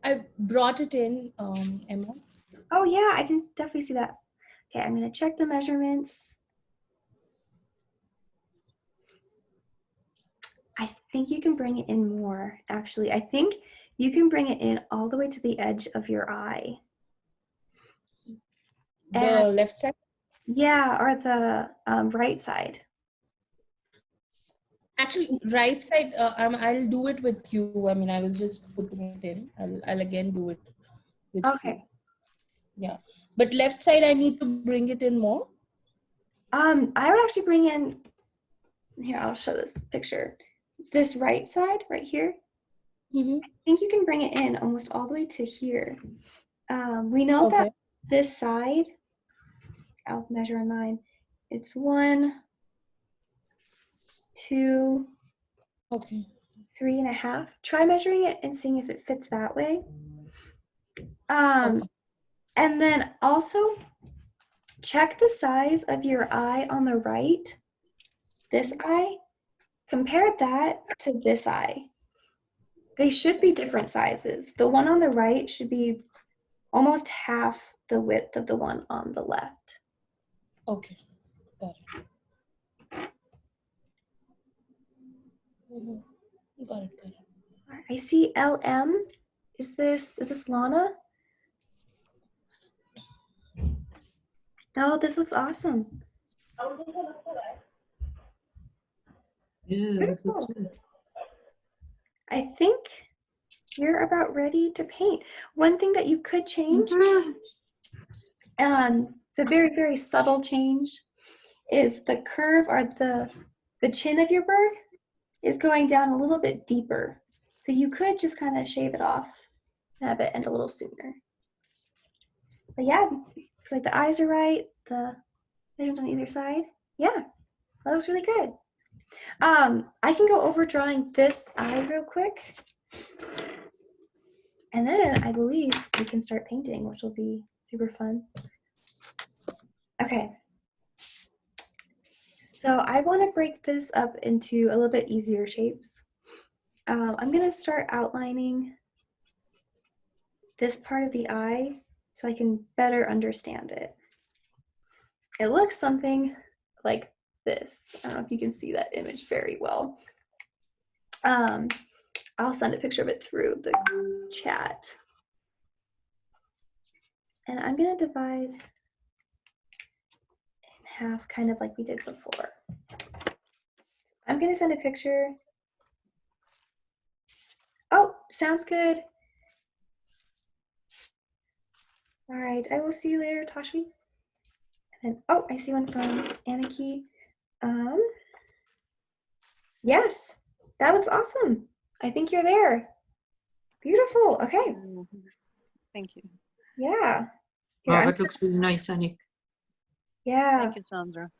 I brought it in, Emma. Oh yeah, I can definitely see that. Okay, I'm gonna check the measurements. I think you can bring it in more, actually. I think you can bring it in all the way to the edge of your eye. The left side? Yeah, or the right side. Actually, right side, I'll do it with you. I mean, I was just putting it in. I'll again do it with you. Yeah. But left side, I need to bring it in more. I would actually bring in, here, I'll show this picture. This right side, right here, I think you can bring it in almost all the way to here. We know that this side, I'll measure in mine, it's 1, 2, 3.5. Try measuring it and seeing if it fits that way. And then also check the size of your eye on the right, this eye. Compare that to this eye. They should be different sizes. The one on the right should be almost half the width of the one on the left. Okay, got it. Got it. I see LM. Is this Lana? Oh, this looks awesome. Yeah, that looks good. I think you're about ready to paint. One thing that you could change, it's a very, very subtle change, is the curve or the chin of your bird is going down a little bit deeper. So you could just kind of shave it off and have it end a little sooner. But yeah, looks like the eyes are right, the measurements on either side. Yeah, that looks really good. I can go over drawing this eye real quick. And then I believe we can start painting, which will be super fun. Okay. So I want to break this up into a little bit easier shapes. I'm going to start outlining this part of the eye so I can better understand it. It looks something like this. I don't know if you can see that image very well. I'll send a picture of it through the chat. And I'm going to divide in half, kind of like we did before. I'm going to send a picture. Oh, sounds good. All right, I will see you later, Tashmi. And then, oh, I see one from Aniki. Yes, that looks awesome. I think you're there. Beautiful. Okay. Thank you. Yeah. Here, that looks really nice, Annie. Yeah. Thank you, Sandra.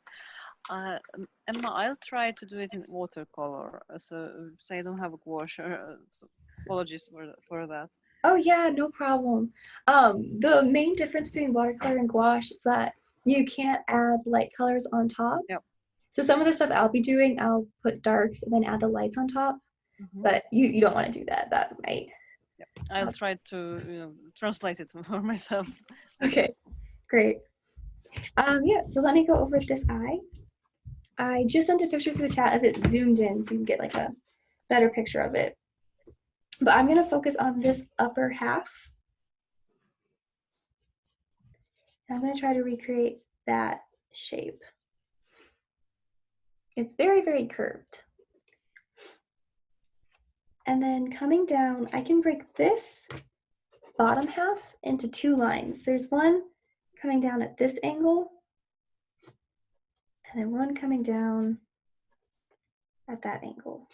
Emma, I'll try to do it in watercolor. So say I don't have a gouache. So apologies for that. Oh yeah, no problem. The main difference between watercolor and gouache is that you can't add light colors on top. Yep. So some of the stuff I'll be doing, I'll put darks and then add the lights on top. But you don't want to do that. That might. Yep. I'll try to translate it for myself. Okay, great. Yeah, so let me go over this eye. I just sent a picture through the chat of it zoomed in so you can get like a better picture of it. But I'm going to focus on this upper half. I'm going to try to recreate that shape. It's very, very curved. And then coming down, I can break this bottom half into two lines. There's one coming down at this angle, and then one coming down at that angle.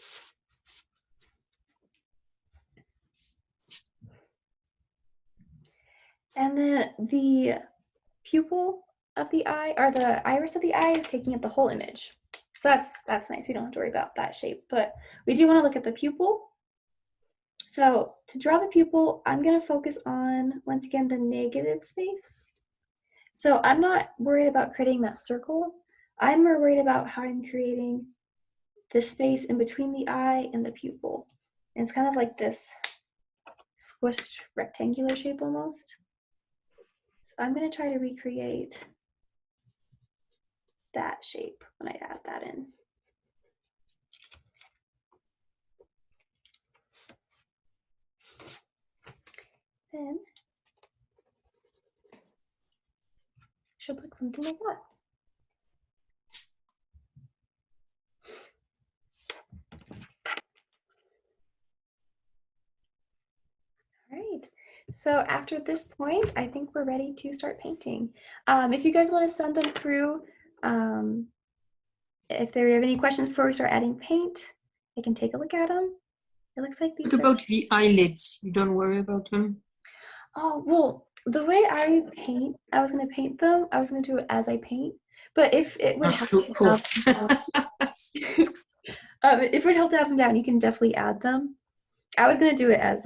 And then the pupil of the eye, or the iris of the eye, is taking up the whole image. So that's nice. We don't have to worry about that shape, but we do want to look at the pupil. So to draw the pupil, I'm going to focus on, once again, the negative space. So I'm not worried about creating that circle. I'm more worried about how I'm creating this space in between the eye and the pupil. And it's kind of like this squished rectangular shape almost. So I'm going to try to recreate that shape when I add that in. Then should look something like that. All right. So after this point, I think we're ready to start painting. If you guys want to send them through, if there have any questions before we start adding paint, I can take a look at them. It looks like these. What about the eyelids? You don't worry about them? Oh, well, the way I paint, I was going to paint them. I was going to do it as I paint. But if it would help, if it would help to have them down, you can definitely add them. I was going to do it as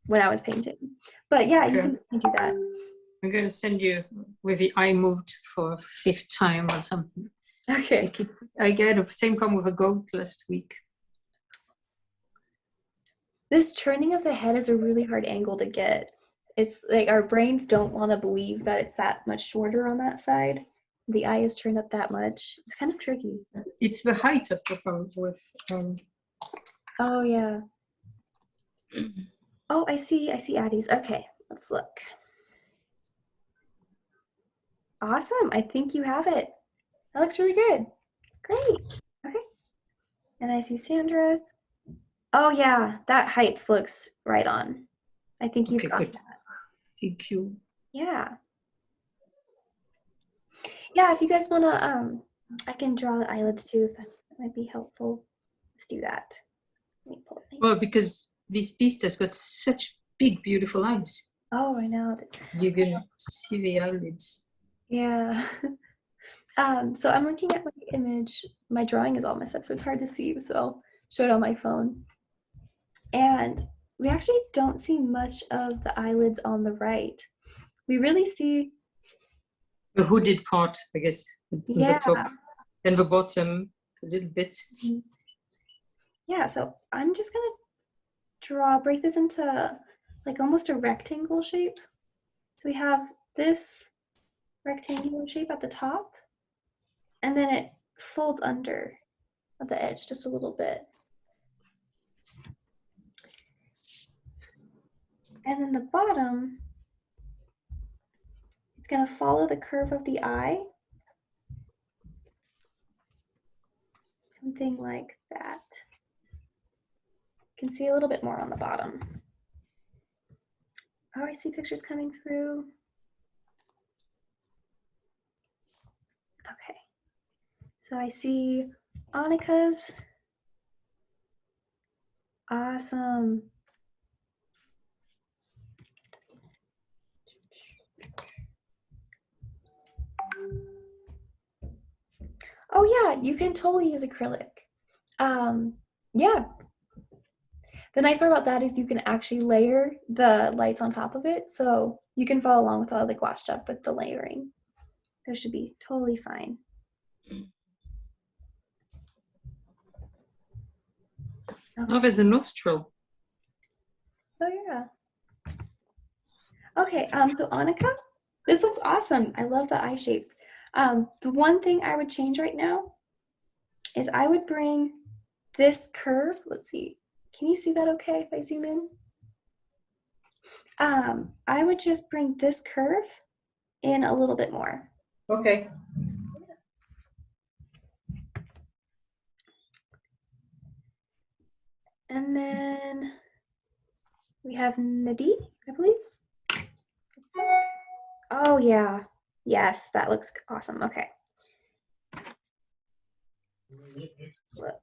when I was painting. But yeah, you can do that. I'm going to send you with the eye moved for a 5th time or something. Okay. I get the same problem with a goat last week. This turning of the head is a really hard angle to get. It's like our brains don't want to believe that it's that much shorter on that side. The eye is turned up that much. It's kind of tricky. It's the height of the problem with. Oh yeah. Oh, I see Addie's. Okay, let's look. Awesome. I think you have it. That looks really good. Great. Okay. And I see Sandra's. Oh yeah, that height looks right on. I think you've got that. Thank you. Yeah. Yeah, if you guys wanna, I can draw the eyelids too. If that might be helpful. Let's do that. Let me pull it. Well, because this beast has got such big, beautiful eyes. Oh, I know. You can see the eyelids. Yeah. So I'm looking at my image. My drawing is all messed up, so it's hard to see. So I'll show it on my phone. And we actually don't see much of the eyelids on the right. We really see the hooded part, I guess, on the top and the bottom a little bit. Yeah, so I'm just gonna break this into like almost a rectangle shape. So we have this rectangular shape at the top, and then it folds under at the edge just a little bit. And then the bottom, it's going to follow the curve of the eye. Something like that. You can see a little bit more on the bottom. Oh, I see pictures coming through. Okay. So I see Annika's. Awesome. Oh yeah, you can totally use acrylic. Yeah. The nice part about that is you can actually layer the lights on top of it, so you can follow along with all the gouache stuff with the layering. That should be totally fine. Oh, there's a nostril. Oh yeah. Okay, so Annika, this looks awesome. I love the eye shapes. The one thing I would change right now is I would bring this curve. Let's see. Can you see that okay if I zoom in? I would just bring this curve in a little bit more. Okay. And then we have Nadi, I believe. Oh yeah. Yes, that looks awesome. Okay. Look.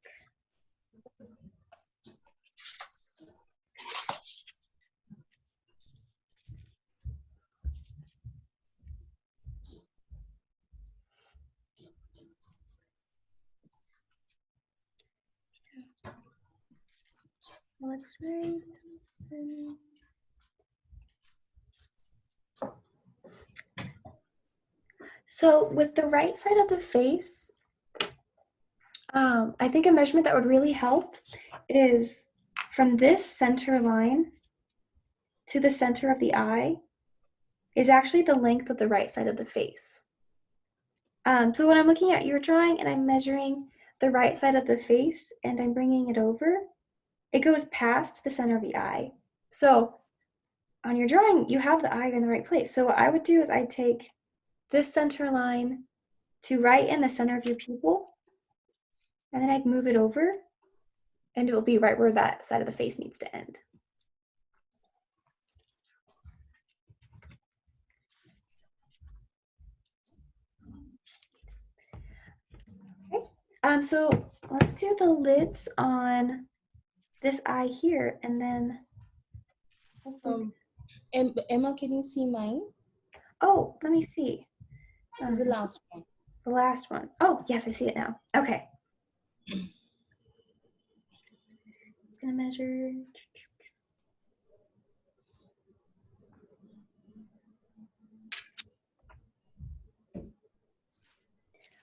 Looks great. So with the right side of the face, I think a measurement that would really help is from this center line to the center of the eye is actually the length of the right side of the face. So when I'm looking at your drawing and I'm measuring the right side of the face and I'm bringing it over, it goes past the center of the eye. So on your drawing, you have the eye in the right place. So what I would do is I'd take this center line to right in the center of your pupil, and then I'd move it over, and it will be right where that side of the face needs to end. Okay, so let's do the lids on this eye here, and then Emma, can you see mine? oh, let me see. This is the last one. The last one. Oh, yes, I see it now. Okay. Gonna measure.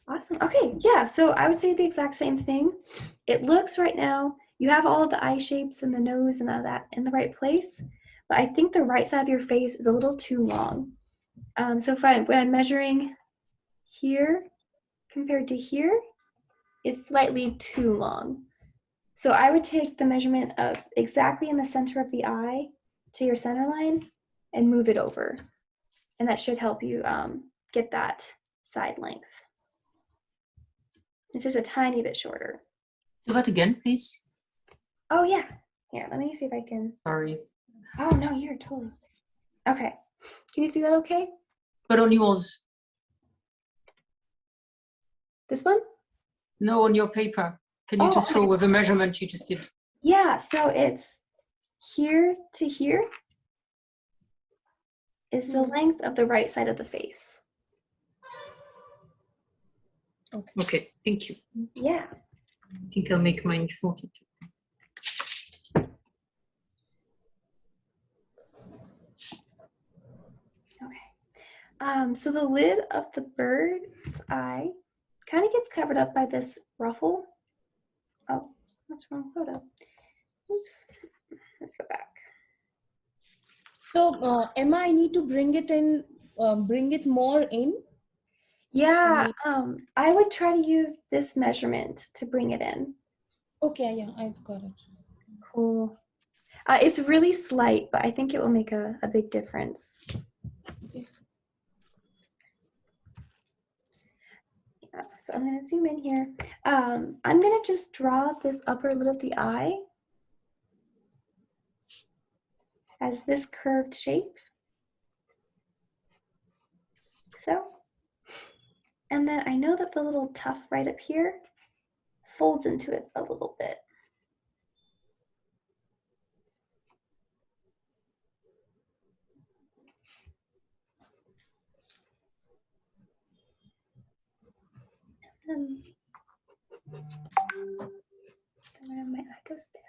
Awesome. Okay, yeah, so I would say the exact same thing. It looks right now, you have all of the eye shapes and the nose and all that in the right place, but I think the right side of your face is a little too long. So when I'm measuring here compared to here, it's slightly too long. So I would take the measurement of exactly in the center of the eye to your center line and move it over. And that should help you get that side length. It's just a tiny bit shorter. Do that again, please. Oh yeah. Here, let me see if I can. Sorry. Oh no, you're totally. Okay. Can you see that okay? But on yours. This one? No, on your paper. Can you just show with the measurement you just did? Yeah, so it's here to here is the length of the right side of the face. Okay, thank you. Yeah. I think I'll make mine shorter too. So the lid of the bird's eye kind of gets covered up by this ruffle. Oh, that's the wrong photo. Oops. Let's go back. So Emma, I need to bring it in, bring it more in. Yeah, I would try to use this measurement to bring it in. Okay, yeah, I've got it. Cool. It's really slight, but I think it will make a big difference. Okay. Yeah, so I'm going to zoom in here. I'm going to just draw this upper lid of the eye as this curved shape. So. And then I know that the little tuft right up here folds into it a little bit. goes there.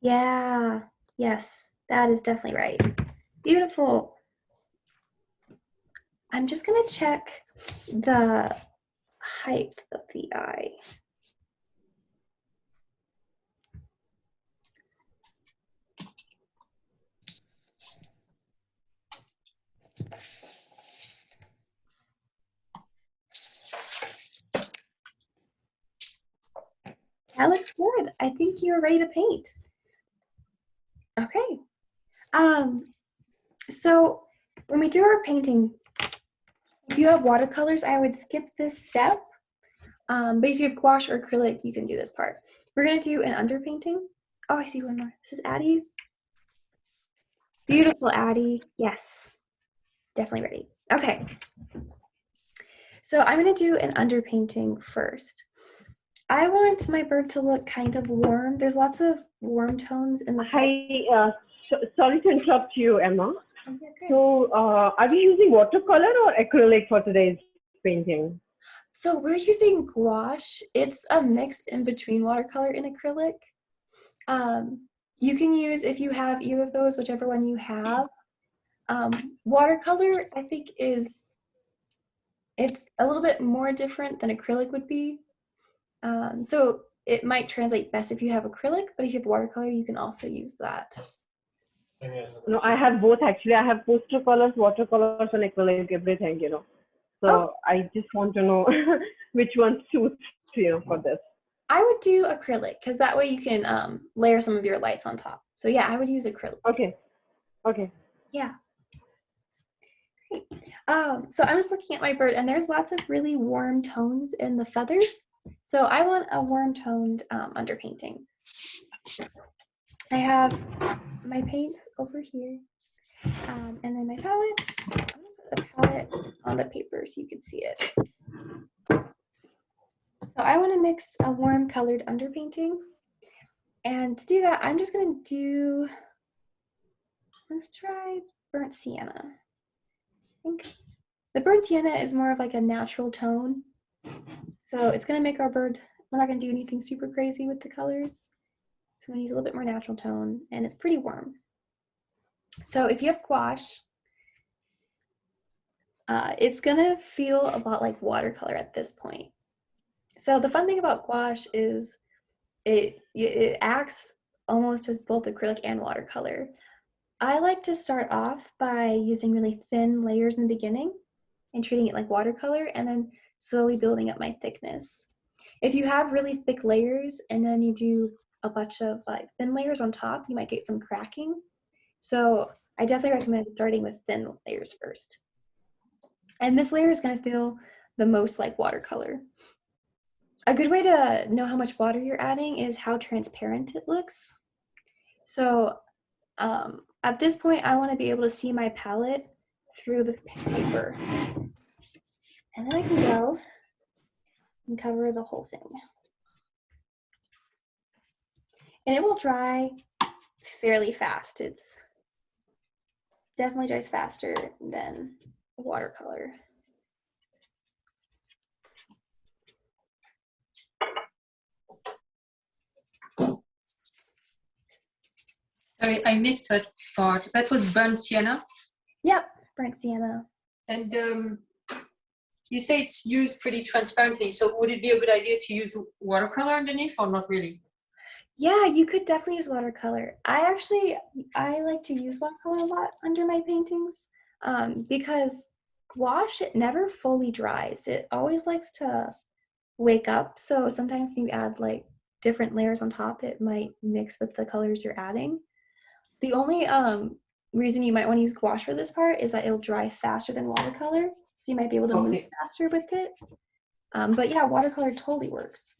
Yeah, yes, that is definitely right. Beautiful. I'm just gonna check the height of the eye. That looks good. I think you're ready to paint. Okay. So when we do our painting, if you have watercolors, I would skip this step. But if you have gouache or acrylic, you can do this part. We're gonna do an underpainting. Oh, I see one more. This is Addie's. Beautiful, Addie. Yes, definitely ready. Okay. So I'm gonna do an underpainting first. I want my bird to look kind of warm. There's lots of warm tones in the. Hi, sorry to interrupt you, Emma. So, are we using watercolor or acrylic for today's painting? So we're using gouache. It's a mix in between watercolor and acrylic. You can use, if you have either of those, whichever one you have. Watercolor, I think, it's a little bit more different than acrylic would be. So it might translate best if you have acrylic, but if you have watercolor, you can also use that. No, I have both actually. I have poster colors, watercolors, and acrylic, everything, you know. So Oh. I just want to know which one suits, you know, for this. I would do acrylic because that way you can layer some of your lights on top. So yeah, I would use acrylic. Okay. Okay. Yeah. Great. So I'm just looking at my bird, and there's lots of really warm tones in the feathers. So I want a warm toned underpainting. I have my paints over here, and then my palette. I'm gonna put the palette on the paper so you can see it. So I want to mix a warm colored underpainting. And to do that, I'm just going to do, let's try burnt sienna. I think the burnt sienna is more of like a natural tone. So it's going to make our bird, we're not going to do anything super crazy with the colors. So I'm going to use a little bit more natural tone, and it's pretty warm. So if you have gouache, it's going to feel a lot like watercolor at this point. So the fun thing about gouache is it acts almost as both acrylic and watercolor. I like to start off by using really thin layers in the beginning and treating it like watercolor, and then slowly building up my thickness. If you have really thick layers and then you do a bunch of like thin layers on top, you might get some cracking. So I definitely recommend starting with thin layers first. And this layer is going to feel the most like watercolor. A good way to know how much water you're adding is how transparent it looks. So at this point, I want to be able to see my palette through the paper. And then I can go and cover the whole thing. And it will dry fairly fast. It's definitely dries faster than watercolor. Sorry, I missed that part. That was burnt sienna. Yep, burnt sienna. And you say it's used pretty transparently. So would it be a good idea to use watercolor underneath or not really? Yeah, you could definitely use watercolor. I like to use watercolor a lot under my paintings because gouache, it never fully dries. It always likes to wake up. So sometimes you add like different layers on top, it might mix with the colors you're adding. The only reason you might want to use gouache for this part is that it'll dry faster than watercolor. So you might be able to move faster with it. But yeah, watercolor totally works.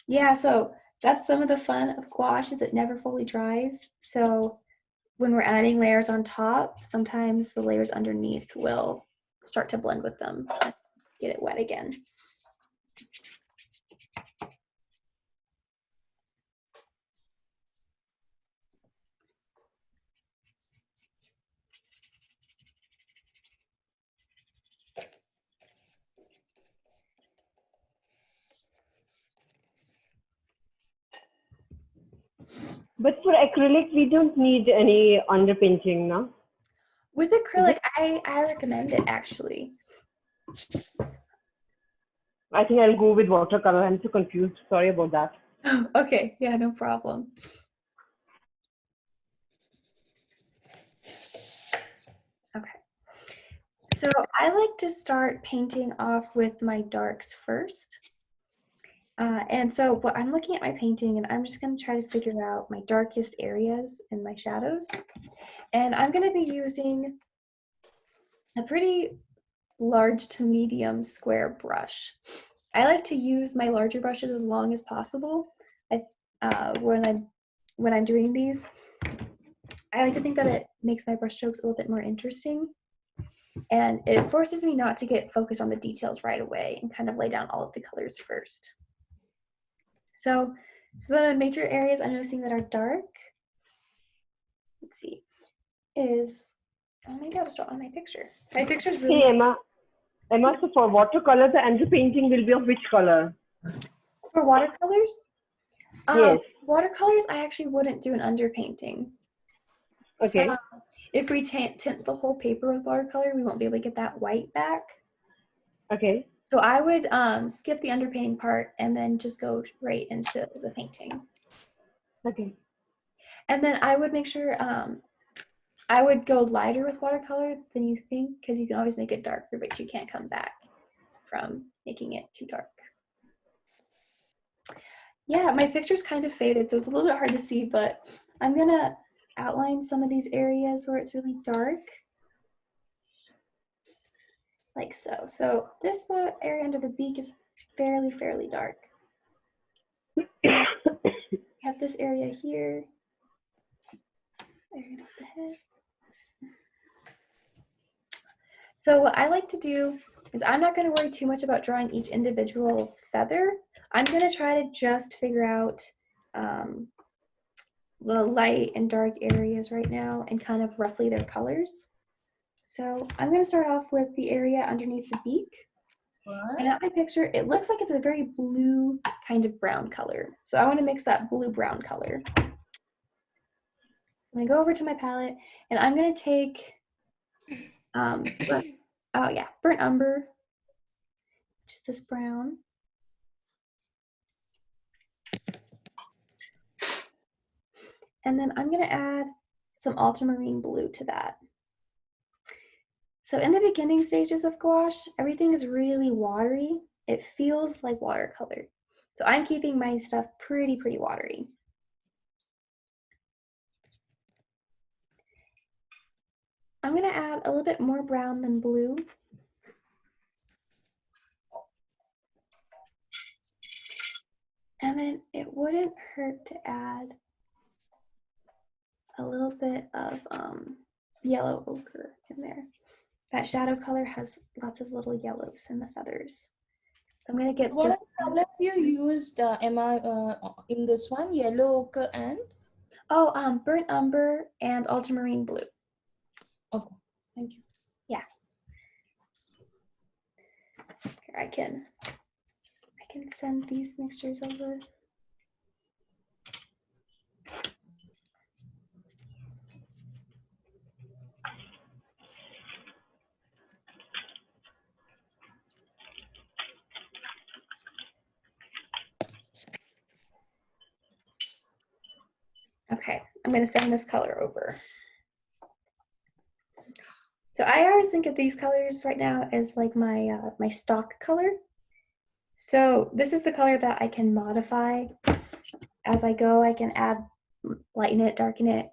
Yeah, so that's some of the fun of gouache is it never fully dries. So when we're adding layers on top, sometimes the layers underneath will start to blend with them. Let's get it wet again. But for acrylic, we don't need any underpainting, no? With acrylic, I recommend it actually. I think I'll go with watercolor. I'm so confused. Sorry about that. Okay, yeah, no problem. Okay. So I like to start painting off with my darks first. And so what I'm looking at my painting and I'm just going to try to figure out my darkest areas and my shadows. And I'm going to be using a pretty large to medium square brush. I like to use my larger brushes as long as possible when I'm doing these. I like to think that it makes my brush strokes a little bit more interesting. And it forces me not to get focused on the details right away and kind of lay down all of the colors first. So the major areas I'm noticing that are dark, let's see, is, oh, maybe I'll just draw on my picture. My picture's really— Hey, Emma, so for watercolor, the underpainting will be of which color? For watercolors? Yes. Watercolors, I actually wouldn't do an underpainting. Okay. If we tint the whole paper with watercolor, we won't be able to get that white back. Okay. So I would skip the underpainting part and then just go right into the painting. Okay. And then I would make sure I would go lighter with watercolor than you think, because you can always make it darker, but you can't come back from making it too dark. Yeah, my picture's kind of faded, so it's a little bit hard to see, but I'm gonna outline some of these areas where it's really dark. Like so. So this area under the beak is fairly dark. We have this area here. Area of the head. So what I like to do is I'm not going to worry too much about drawing each individual feather. I'm going to try to just figure out the light and dark areas right now and kind of roughly their colors. So I'm going to start off with the area underneath the beak. And at my picture, it looks like it's a very blue kind of brown color. So I want to mix that blue-brown color. I'm going to go over to my palette and I'm going to take burnt umber, which is this brown. And then I'm going to add some ultramarine blue to that. So in the beginning stages of gouache, everything is really watery. It feels like watercolor. So I'm keeping my stuff pretty watery. I'm going to add a little bit more brown than blue. And then it wouldn't hurt to add a little bit of yellow ochre in there. That shadow color has lots of little yellows in the feathers. So I'm going to get What colors you used, Emma, in this one? Yellow ochre and? Oh, burnt umber and ultramarine blue. Okay, thank you. Yeah. Here, I can send these mixtures over. Okay, I'm going to send this color over. So I always think of these colors right now as like my my stock color. So this is the color that I can modify as I go. I can add, lighten it, darken it.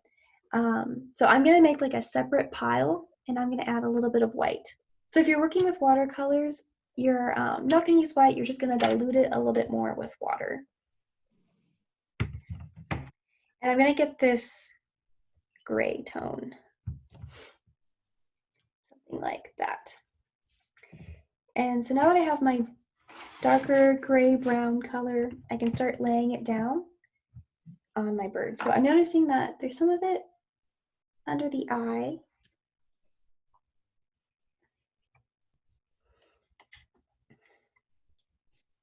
So I'm going to make like a separate pile and I'm going to add a little bit of white. So if you're working with watercolors, you're not going to use white, you're just going to dilute it a little bit more with water. And I'm going to get this gray tone, something like that. And so now that I have my darker gray brown color, I can start laying it down on my bird. So I'm noticing that there's some of it under the eye.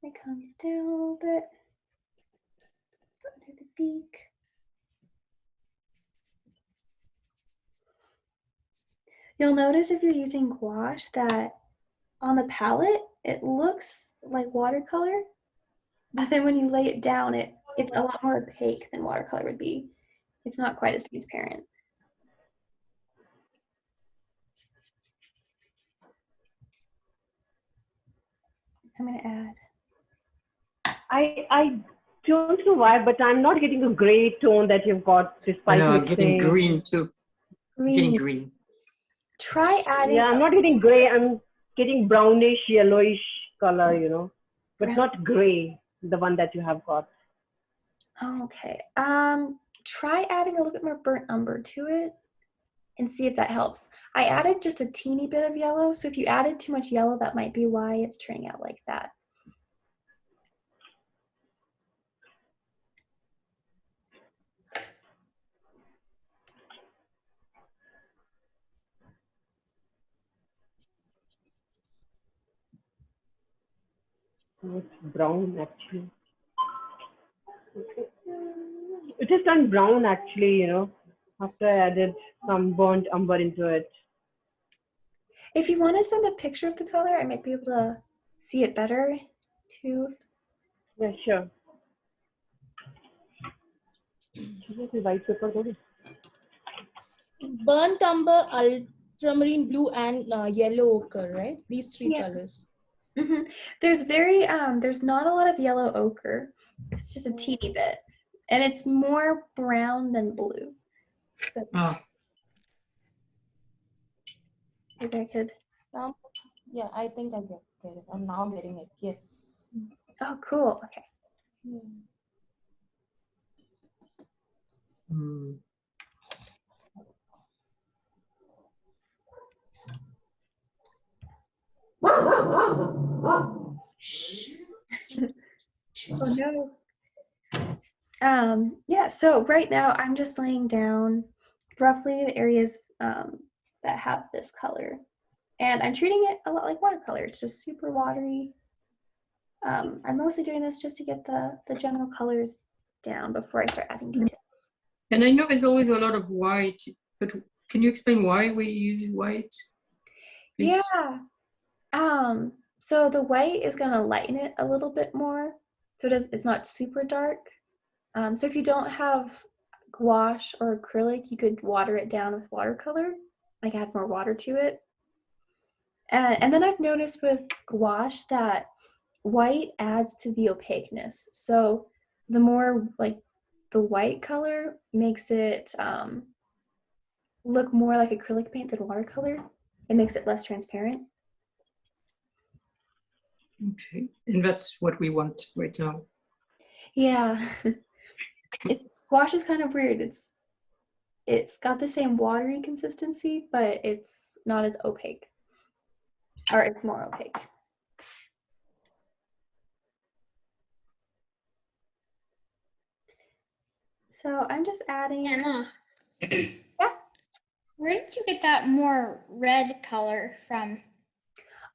It comes down a little bit. It's under the beak. You'll notice if you're using gouache that on the palette, it looks like watercolor, but then when you lay it down, it's a lot more opaque than watercolor would be. It's not quite as transparent. I'm gonna add. I don't know why, but I'm not getting a gray tone that you've got despite I know, I'm getting mixing. green too. Getting green. Try adding. Yeah, I'm not getting gray. I'm getting brownish, yellowish color, you know, but not gray, the one that you have got. Okay. Try adding a little bit more burnt umber to it and see if that helps. I added just a teeny bit of yellow, so if you added too much yellow, that might be why it's turning out like that. It's brown actually. It is turned brown actually, you know, after I added some burnt umber into it. If you want to send a picture of the color, I might be able to see it better too. Yeah, sure. It's burnt umber, ultramarine blue, and yellow ochre, right? These three colors. Mm-hmm. There's not a lot of yellow ochre. It's just a teeny bit, and it's more brown than blue. So it's, maybe I could. Yeah, I think I get it. I'm now getting it. Yes. Oh, cool. Okay. Oh no. Yeah, so right now I'm just laying down roughly the areas that have this color. And I'm treating it a lot like watercolor. It's just super watery. I'm mostly doing this just to get the general colors down before I start adding details. And I know there's always a lot of white, but can you explain why we use white? Please? Yeah. So the white is gonna lighten it a little bit more. So it's not super dark. So if you don't have gouache or acrylic, you could water it down with watercolor, like add more water to it. And then I've noticed with gouache that white adds to the opaqueness. So the more like the white color makes it look more like acrylic paint than watercolor. It makes it less transparent. Okay, and that's what we want right now. Yeah. Gouache is kind of weird. It's got the same watery consistency, but it's not as opaque. Or it's more opaque. So I'm just adding. Anna. Yeah. Where did you get that more red color from?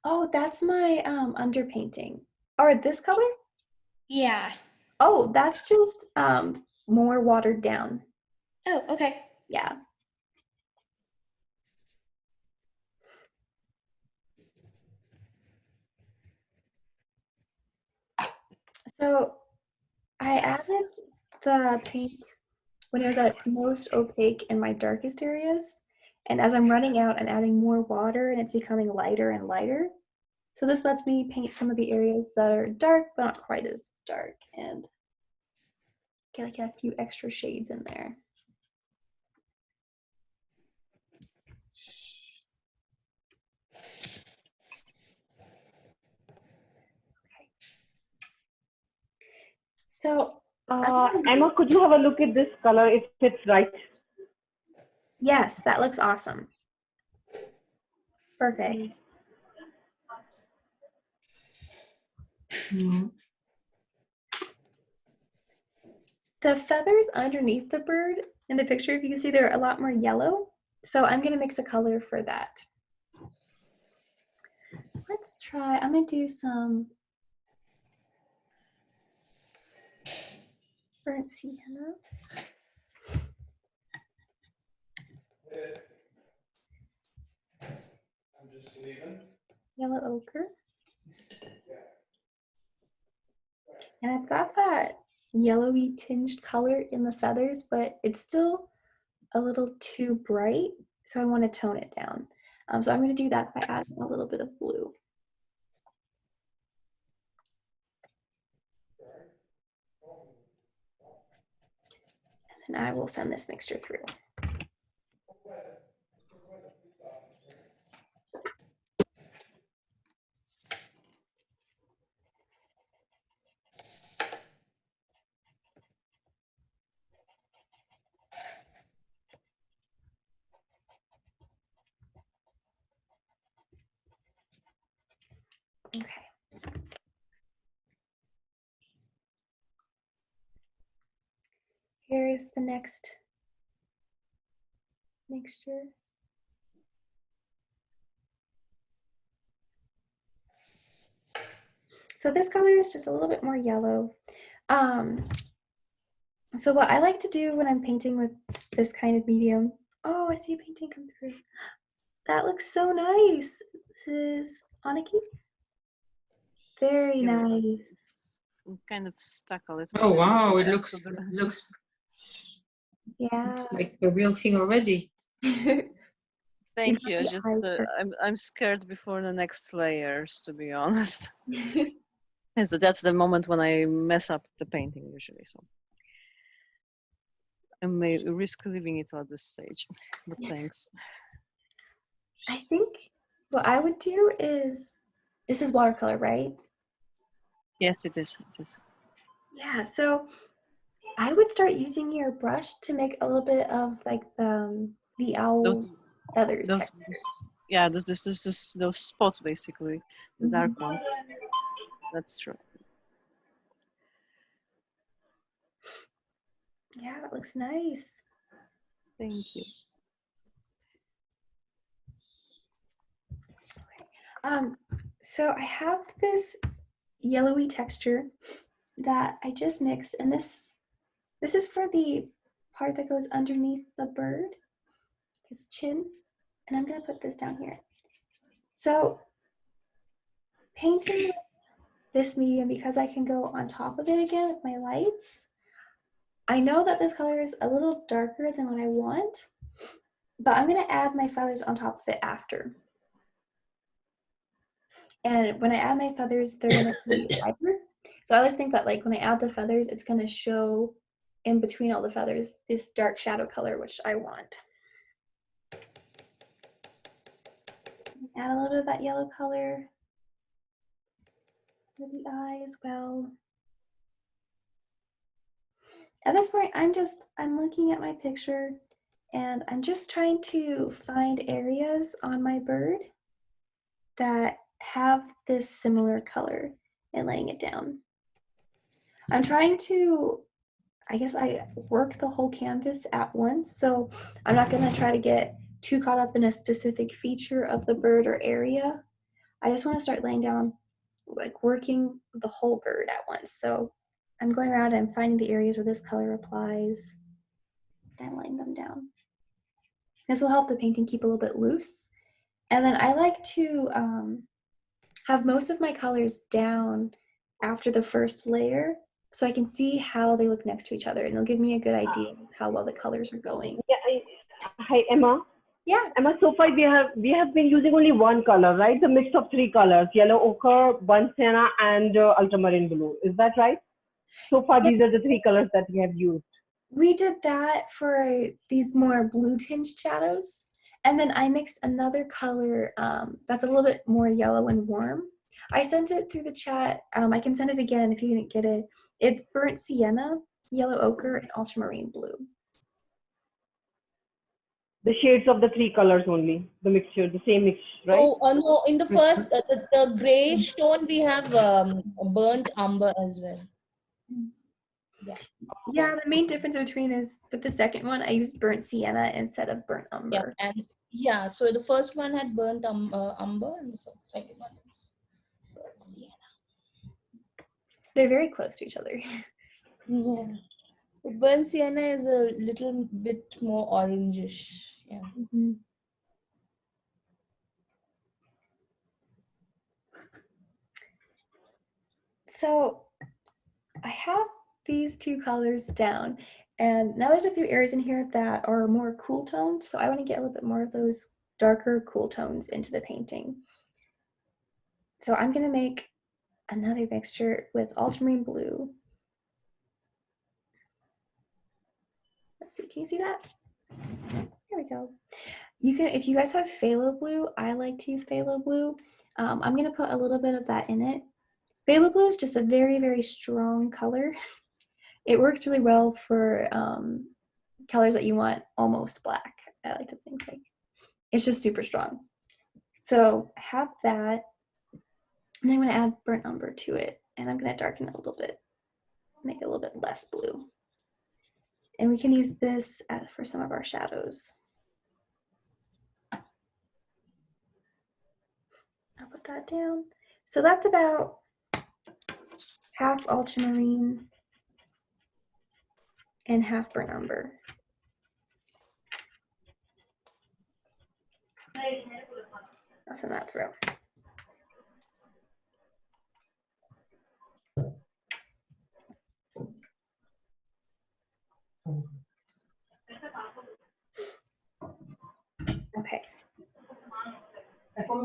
Oh, that's my underpainting. Or this color? Yeah. Oh, that's just more watered down. Oh, okay. Yeah. So I added the paint when it was at most opaque in my darkest areas. And as I'm running out, I'm adding more water and it's becoming lighter and lighter. So this lets me paint some of the areas that are dark, but not quite as dark, and get like a few extra shades in there. Okay. So, Emma, could you have a look at this color if it's right? Yes, that looks awesome. Perfect. The feathers underneath the bird in the picture, if you can see, they're a lot more yellow. So I'm gonna mix a color for that. Let's try, I'm gonna do some burnt sienna. yellow ochre. And I've got that yellowy tinged color in the feathers, but it's still a little too bright, so I want to tone it down. So I'm going to do that by adding a little bit of blue. And I will send this mixture through. Okay. Here is the next mixture. So this color is just a little bit more yellow. So what I like to do when I'm painting with this kind of medium, oh, I see a painting come through. That looks so nice. This is Aniki. Very nice. Kind of stuck a little. Oh bit. wow, it Yeah, looks so the- looks Yeah. looks like a real thing already. Thank you. the Just eyes are- I'm scared before the next layers, to be honest. And so that's the moment when I mess up the painting usually. So I may risk leaving it at this stage, but thanks. I think what I would do is, this is watercolor, right? Yes, it is. It is. Yeah, so I would start using your brush to make a little bit of like the owl Those, feathers. yeah, those spots basically, the dark ones. That's true. Yeah, that looks nice. Thank you. Okay. So I have this yellowy texture that I just mixed, and this is for the part that goes underneath the bird, his chin, and I'm gonna put this down here. So painting with this medium, because I can go on top of it again with my lights, I know that this color is a little darker than what I want, but I'm gonna add my feathers on top of it after. And when I add my feathers, they're gonna be lighter. So I always think that like when I add the feathers, it's gonna show in between all the feathers this dark shadow color, which I want. Add a little bit of that yellow color for the eye as well. At this point, I'm looking at my picture and I'm just trying to find areas on my bird that have this similar color and laying it down. I'm trying to, I guess I work the whole canvas at once, so I'm not gonna try to get too caught up in a specific feature of the bird or area. I just wanna start laying down, like working the whole bird at once. So I'm going around and finding the areas where this color applies and laying them down. This will help the painting keep a little bit loose. And then I like to have most of my colors down after the first layer so I can see how they look next to each other, and it'll give me a good idea of how well the colors are going. Yeah, hi, Emma. Yeah. Emma, so far we have been using only one color, right? The mix of three colors: yellow ochre, burnt sienna, and ultramarine blue. Is that right? So far, these are the three colors that we have used. We did that for these more blue tinged shadows, and then I mixed another color that's a little bit more yellow and warm. I sent it through the chat. I can send it again if you didn't get it. It's burnt sienna, yellow ochre, and ultramarine blue. The shades of the three colors only, the mixture, the same mix, right? Oh, no, in the first, the grayish tone, we have burnt umber as well. Yeah. Yeah, the main difference between is with the second one, I used burnt sienna instead of burnt umber. Yeah, and yeah, so the first one had burnt umber, and the second one is burnt sienna. They're very close to each other. Yeah. But burnt sienna is a little bit more orangish. Yeah. Mm-hmm. So I have these two colors down, and now there's a few areas in here that are more cool tones, so I want to get a little bit more of those darker cool tones into the painting. So I'm going to make another mixture with ultramarine blue. Let's see, can you see that? There we go. You can, if you guys have phthalo blue, I like to use phthalo blue. I'm going to put a little bit of that in it. Phthalo blue is just a very, very strong color. It works really well for colors that you want almost black. I like to think like it's just super strong. So I have that, and then I'm going to add burnt umber to it, and I'm going to darken it a little bit, make it a little bit less blue. And we can use this for some of our shadows. I'll put that down. So that's about half ultramarine and half burnt umber. I'll send that through. Okay.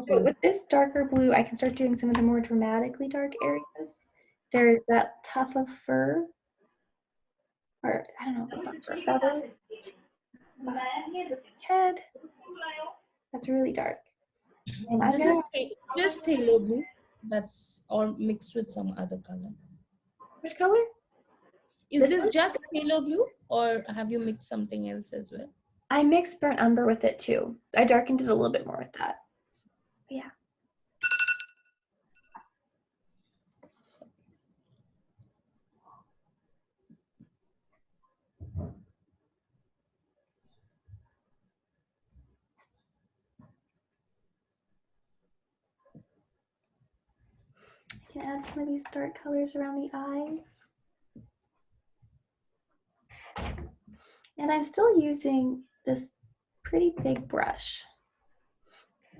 So with this darker blue, I can start doing some of the more dramatically dark areas. There's that tuft of fur, or I don't know if it's on fur, feather. Head. That's really dark. And This is just phthalo blue. That's all mixed with some other color. Which color? Is this one? just phthalo blue, or have you mixed something else as well? I mixed burnt umber with it too. I darkened it a little bit more with that. But yeah. I can add some of these dark colors around the eyes. And I'm still using this pretty big brush.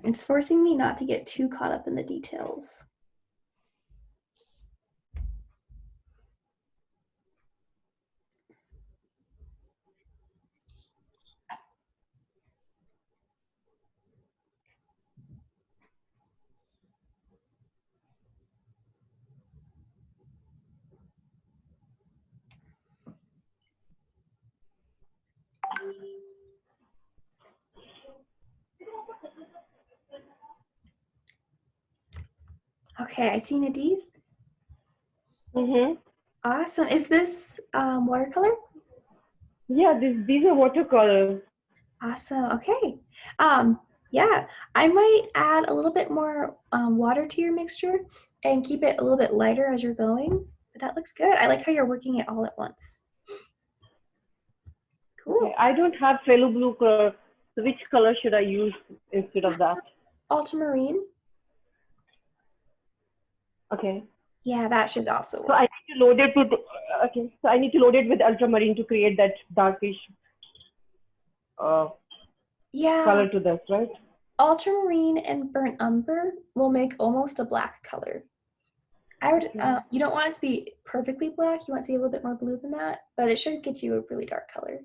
It's forcing me not to get too caught up in the details. Okay, I see Nadiz. Awesome. Is this watercolor? Yeah, these are watercolors. Awesome. Okay. Yeah, I might add a little bit more water to your mixture and keep it a little bit lighter as you're going. But that looks good. I like how you're working it all at once. Cool. Okay, I don't have phthalo blue color. So which color should I use instead of that? Ultramarine. Okay. Yeah, that should also work. So I need to load it with okay. So I need to load it with ultramarine to create that darkish color to this, right? Ultramarine and burnt umber will make almost a black color. I would. You don't want it to be perfectly black. You want it to be a little bit more blue than that, but it should get you a really dark color.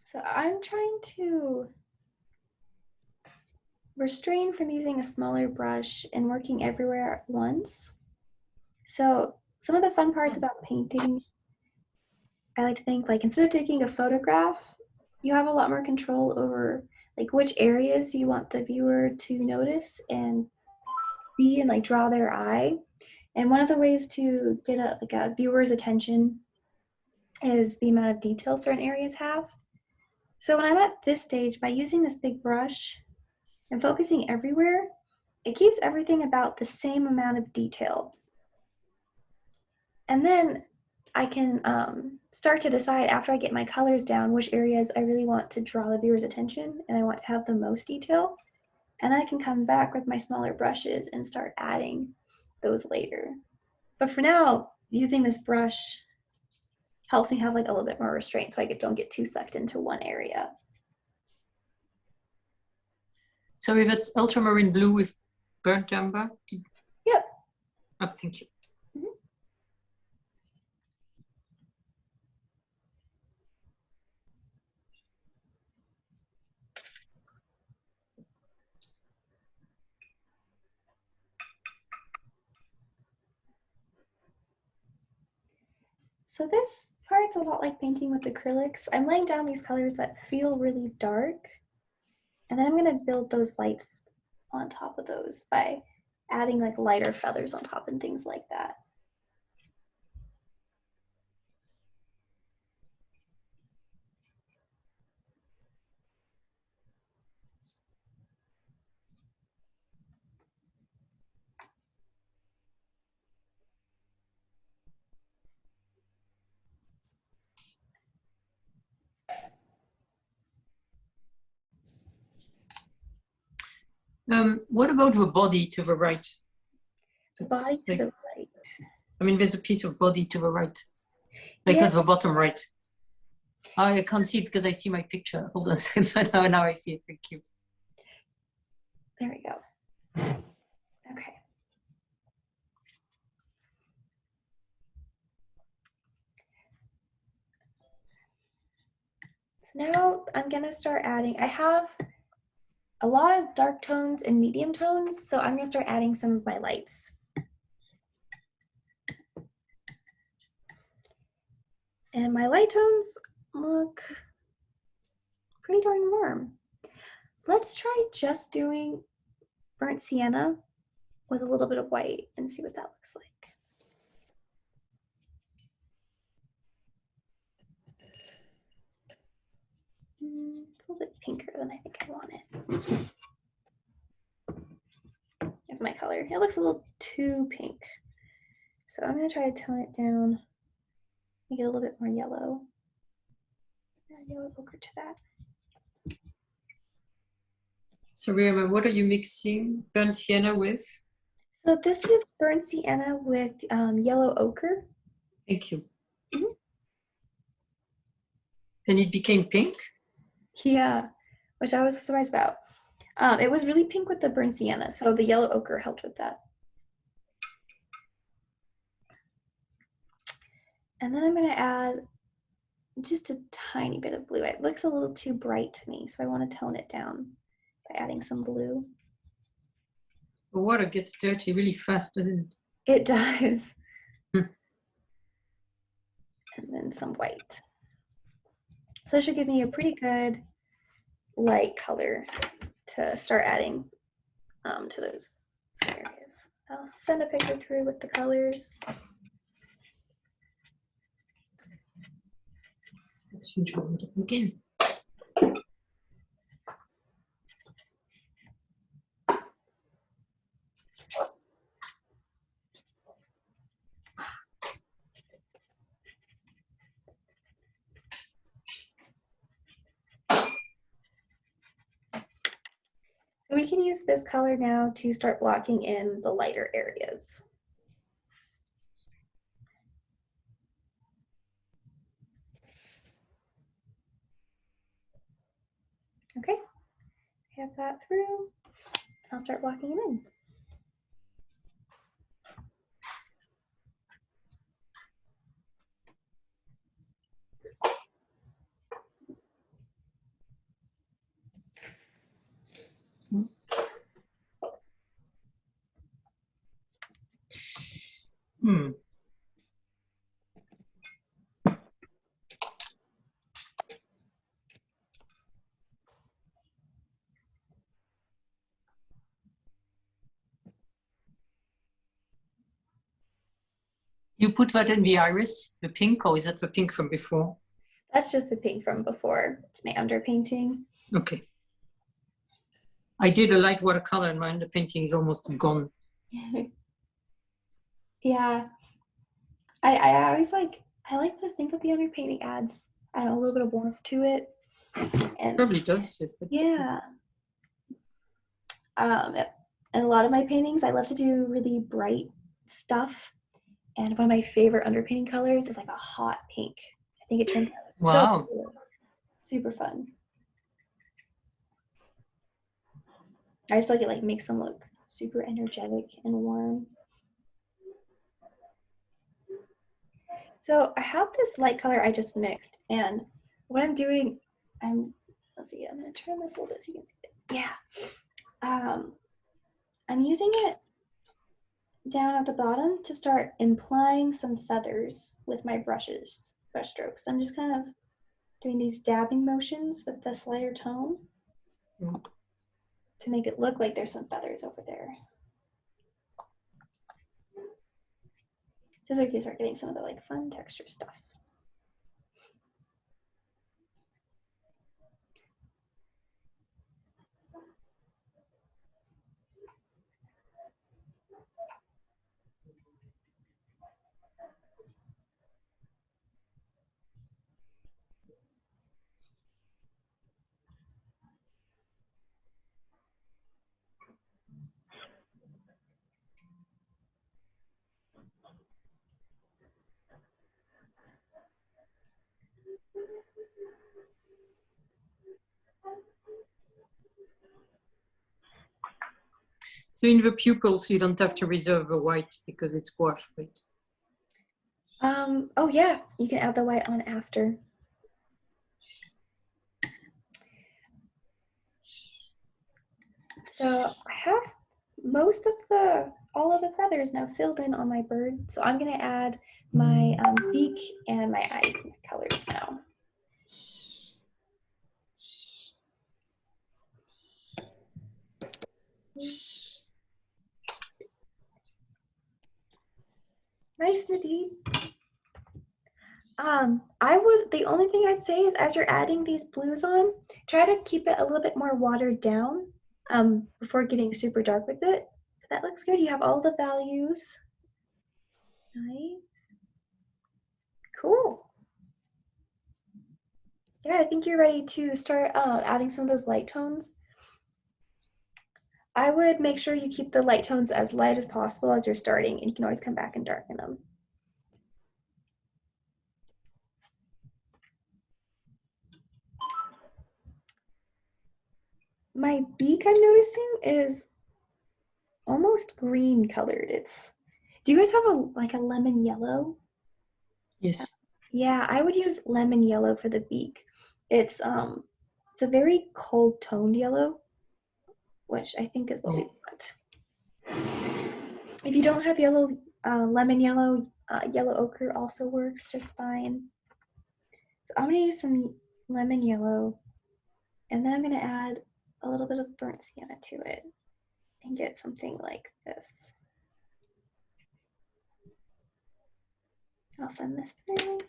So I'm trying to restrain from using a smaller brush and working everywhere at once. So some of the fun parts about painting, I like to think, like, instead of taking a photograph, you have a lot more control over like which areas you want the viewer to notice and see and like draw their eye. And one of the ways to get a viewer's attention is the amount of detail certain areas have. So when I'm at this stage, by using this big brush and focusing everywhere, it keeps everything about the same amount of detail. And then I can start to decide after I get my colors down which areas I really want to draw the viewer's attention and I want to have the most detail. And I can come back with my smaller brushes and start adding those later. But for now, using this brush helps me have like a little bit more restraint so I don't get too sucked into one area. So if it's ultramarine blue with burnt umber? Yep. Oh, thank you. So this part's a lot like painting with acrylics. I'm laying down these colors that feel really dark, and then I'm gonna build those lights on top of those by adding like lighter feathers on top and things like that. What about the body to the right? Body to the right. I mean, there's a piece of body to the right, like at the bottom right. I can't see it because I see my picture. Hold on a second. Now I see it. Thank you. There we go. Okay. So now I'm gonna start adding, I have a lot of dark tones and medium tones, so I'm gonna start adding some of my lights. And my light tones look pretty darn warm. Let's try just doing burnt sienna with a little bit of white and see what that looks like. It's a little bit pinker than I think I want it. Here's my color. It looks a little too pink. So I'm gonna try to tone it down, make it a little bit more yellow. Add yellow ochre to that. So Rima, what are you mixing burnt sienna with? So this is burnt sienna with yellow ochre. Thank you. Mm-hmm. And it became pink? Yeah, which I was surprised about. It was really pink with the burnt sienna, so the yellow ochre helped with that. And then I'm going to add just a tiny bit of blue. It looks a little too bright to me, so I want to tone it down by adding some blue. The water gets dirty really fast, doesn't it? It does. And then some white. So that should give me a pretty good light color to start adding to those areas. I'll send a picture through with the colors. Again. So we can use this color now to start blocking in the lighter areas. Okay, have that through. I'll start blocking it in. You put that in the iris, the pink, or is that the pink from before? That's just the pink from before. It's my underpainting. Okay. I did a light watercolor and my underpainting is almost gone. Yeah. I always I like to think that the underpainting adds, I don't know, a little bit of warmth to it. And Probably does. yeah. And a lot of my paintings, I love to do really bright stuff. And one of my favorite underpainting colors is like a hot pink. I think it turns out so cool. Super fun. I just feel like it like makes them look super energetic and warm. So I have this light color I just mixed, and what I'm doing, let's see, I'm gonna turn this a little bit so you can see it. Yeah. I'm using it down at the bottom to start implying some feathers with my brush strokes. I'm just kind of doing these dabbing motions with this lighter tone to make it look like there's some feathers over there. So you can start getting some of the like fun texture stuff. So in the pupils, you don't have to reserve the white because it's gouache, right? Oh yeah, you can add the white on after. So I have all of the feathers now filled in on my bird. So I'm gonna add my beak and my eyes colors now. Nice, Nadine. The only thing I'd say is as you're adding these blues on, try to keep it a little bit more watered down before getting super dark with it. That looks good. You have all the values. Nice. Cool. Yeah, I think you're ready to start adding some of those light tones. I would make sure you keep the light tones as light as possible as you're starting, and you can always come back and darken them. My beak, I'm noticing, is almost green colored. Do you guys have a lemon yellow? Yes. Yeah, I would use lemon yellow for the beak. It's a very cold toned yellow, which I think is what we want. If you don't have yellow, lemon yellow, yellow ochre also works just fine. So I'm gonna use some lemon yellow, and then I'm gonna add a little bit of burnt sienna to it and get something like this. I'll send this through.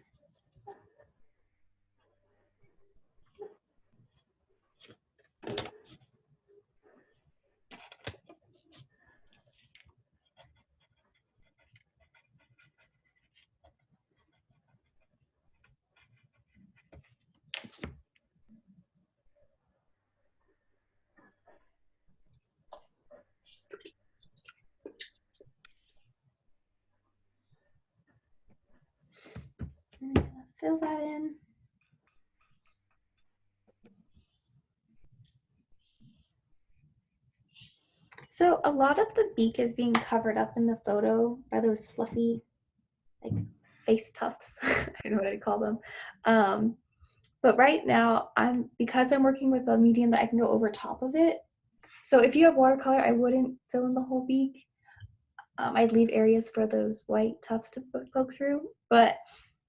I'm gonna fill that in. So a lot of the beak is being covered up in the photo by those fluffy, like face tufts. I don't know what I'd call them. But right now, because I'm working with a medium that I can go over top of it. So if you have watercolor, I wouldn't fill in the whole beak. I'd leave areas for those white tufts to poke through. But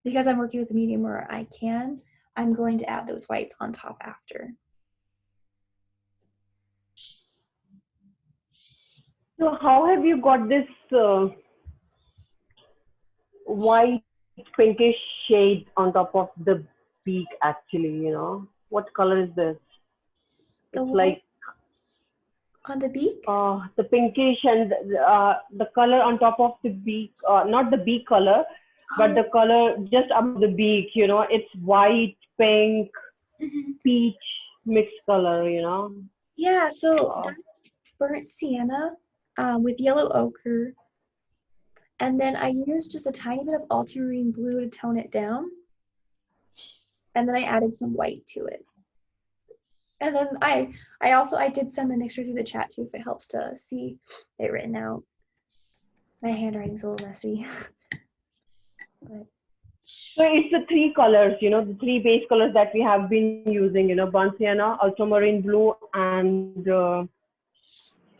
because I'm working with a medium where I can, I'm going to add those whites on top after. So how have you got this white pinkish shade on top of the beak actually, you know? What color is this? It's like On the beak? The pinkish and the color on top of the beak, not the beak color, but the color just above the beak, you know, it's white, pink, peach mixed color, you know. Yeah, so that's burnt sienna with yellow ochre. And then I used just a tiny bit of ultramarine blue to tone it down. And then I added some white to it. And then I did send the mixture through the chat too, if it helps to see it written out. My handwriting's a little messy. But. So it's the three colors, you know, the three base colors that we have been using, you know, burnt sienna, ultramarine blue, and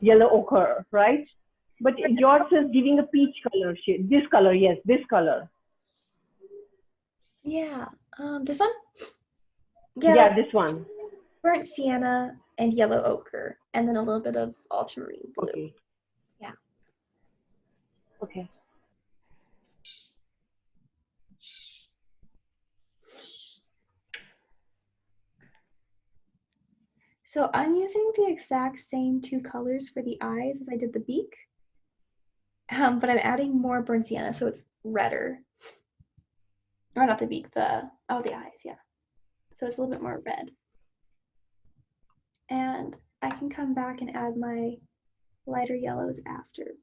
yellow ochre, right? But yours is giving a peach color shade. This color, yes, this color. Yeah, this one? Yeah, this one. Burnt sienna and yellow ochre, and then a little bit of ultramarine blue. Okay. Yeah. Okay. So I'm using the exact same two colors for the eyes as I did the beak, but I'm adding more burnt sienna, so it's redder. Or not the beak, the eyes, yeah. So it's a little bit more red. And I can come back and add my lighter yellows after.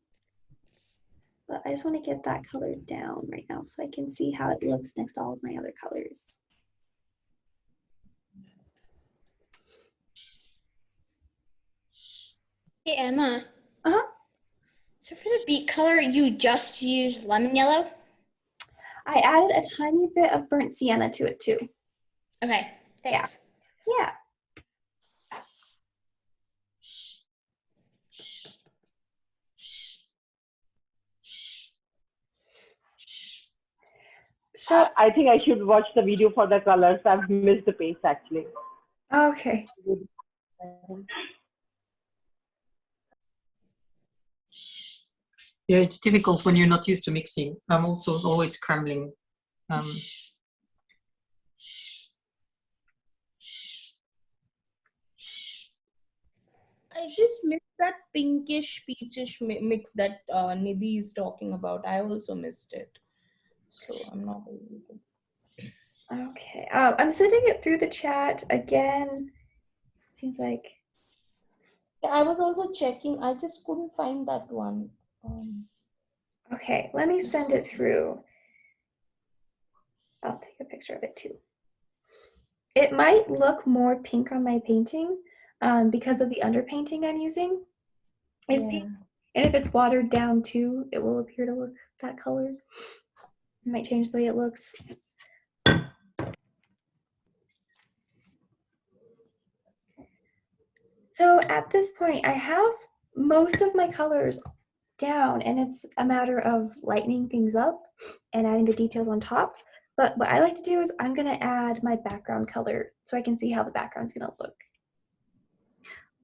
But I just want to get that color down right now so I can see how it looks next to all of my other colors. Hey, Emma. Uh-huh. So for the beak color, you just used lemon yellow? I added a tiny bit of burnt sienna to it too. Okay, thanks. Yeah. So I think I should watch the video for the colors. I've missed the pace actually. Okay. Yeah, it's difficult when you're not used to mixing. I'm also always scrambling. I just missed that pinkish peachish mix that Nidhi is talking about. I also missed it. So I'm not able to. Okay. I'm sending it through the chat again. Seems like. Yeah, I was also checking. I just couldn't find that one. Okay, let me send it through. I'll take a picture of it too. It might look more pink on my painting because of the underpainting I'm using. Is pink. And if it's watered down too, it will appear to look that color. It might change the way it looks. So at this point, I have most of my colors down, and it's a matter of lightening things up and adding the details on top. But what I like to do is I'm going to add my background color so I can see how the background's going to look.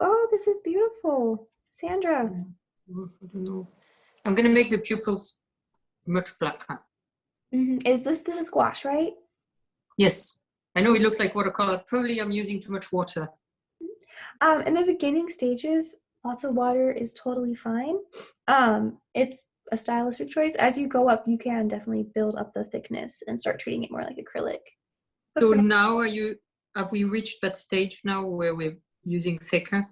Oh, this is beautiful. Sandra. I don't know. I'm going to make the pupils much blacker. Is this is gouache, right? Yes. I know it looks like watercolor. Probably I'm using too much water. In the beginning stages, lots of water is totally fine. It's a stylistic choice. As you go up, you can definitely build up the thickness and start treating it more like acrylic. But so now have we reached that stage now where we're using thicker?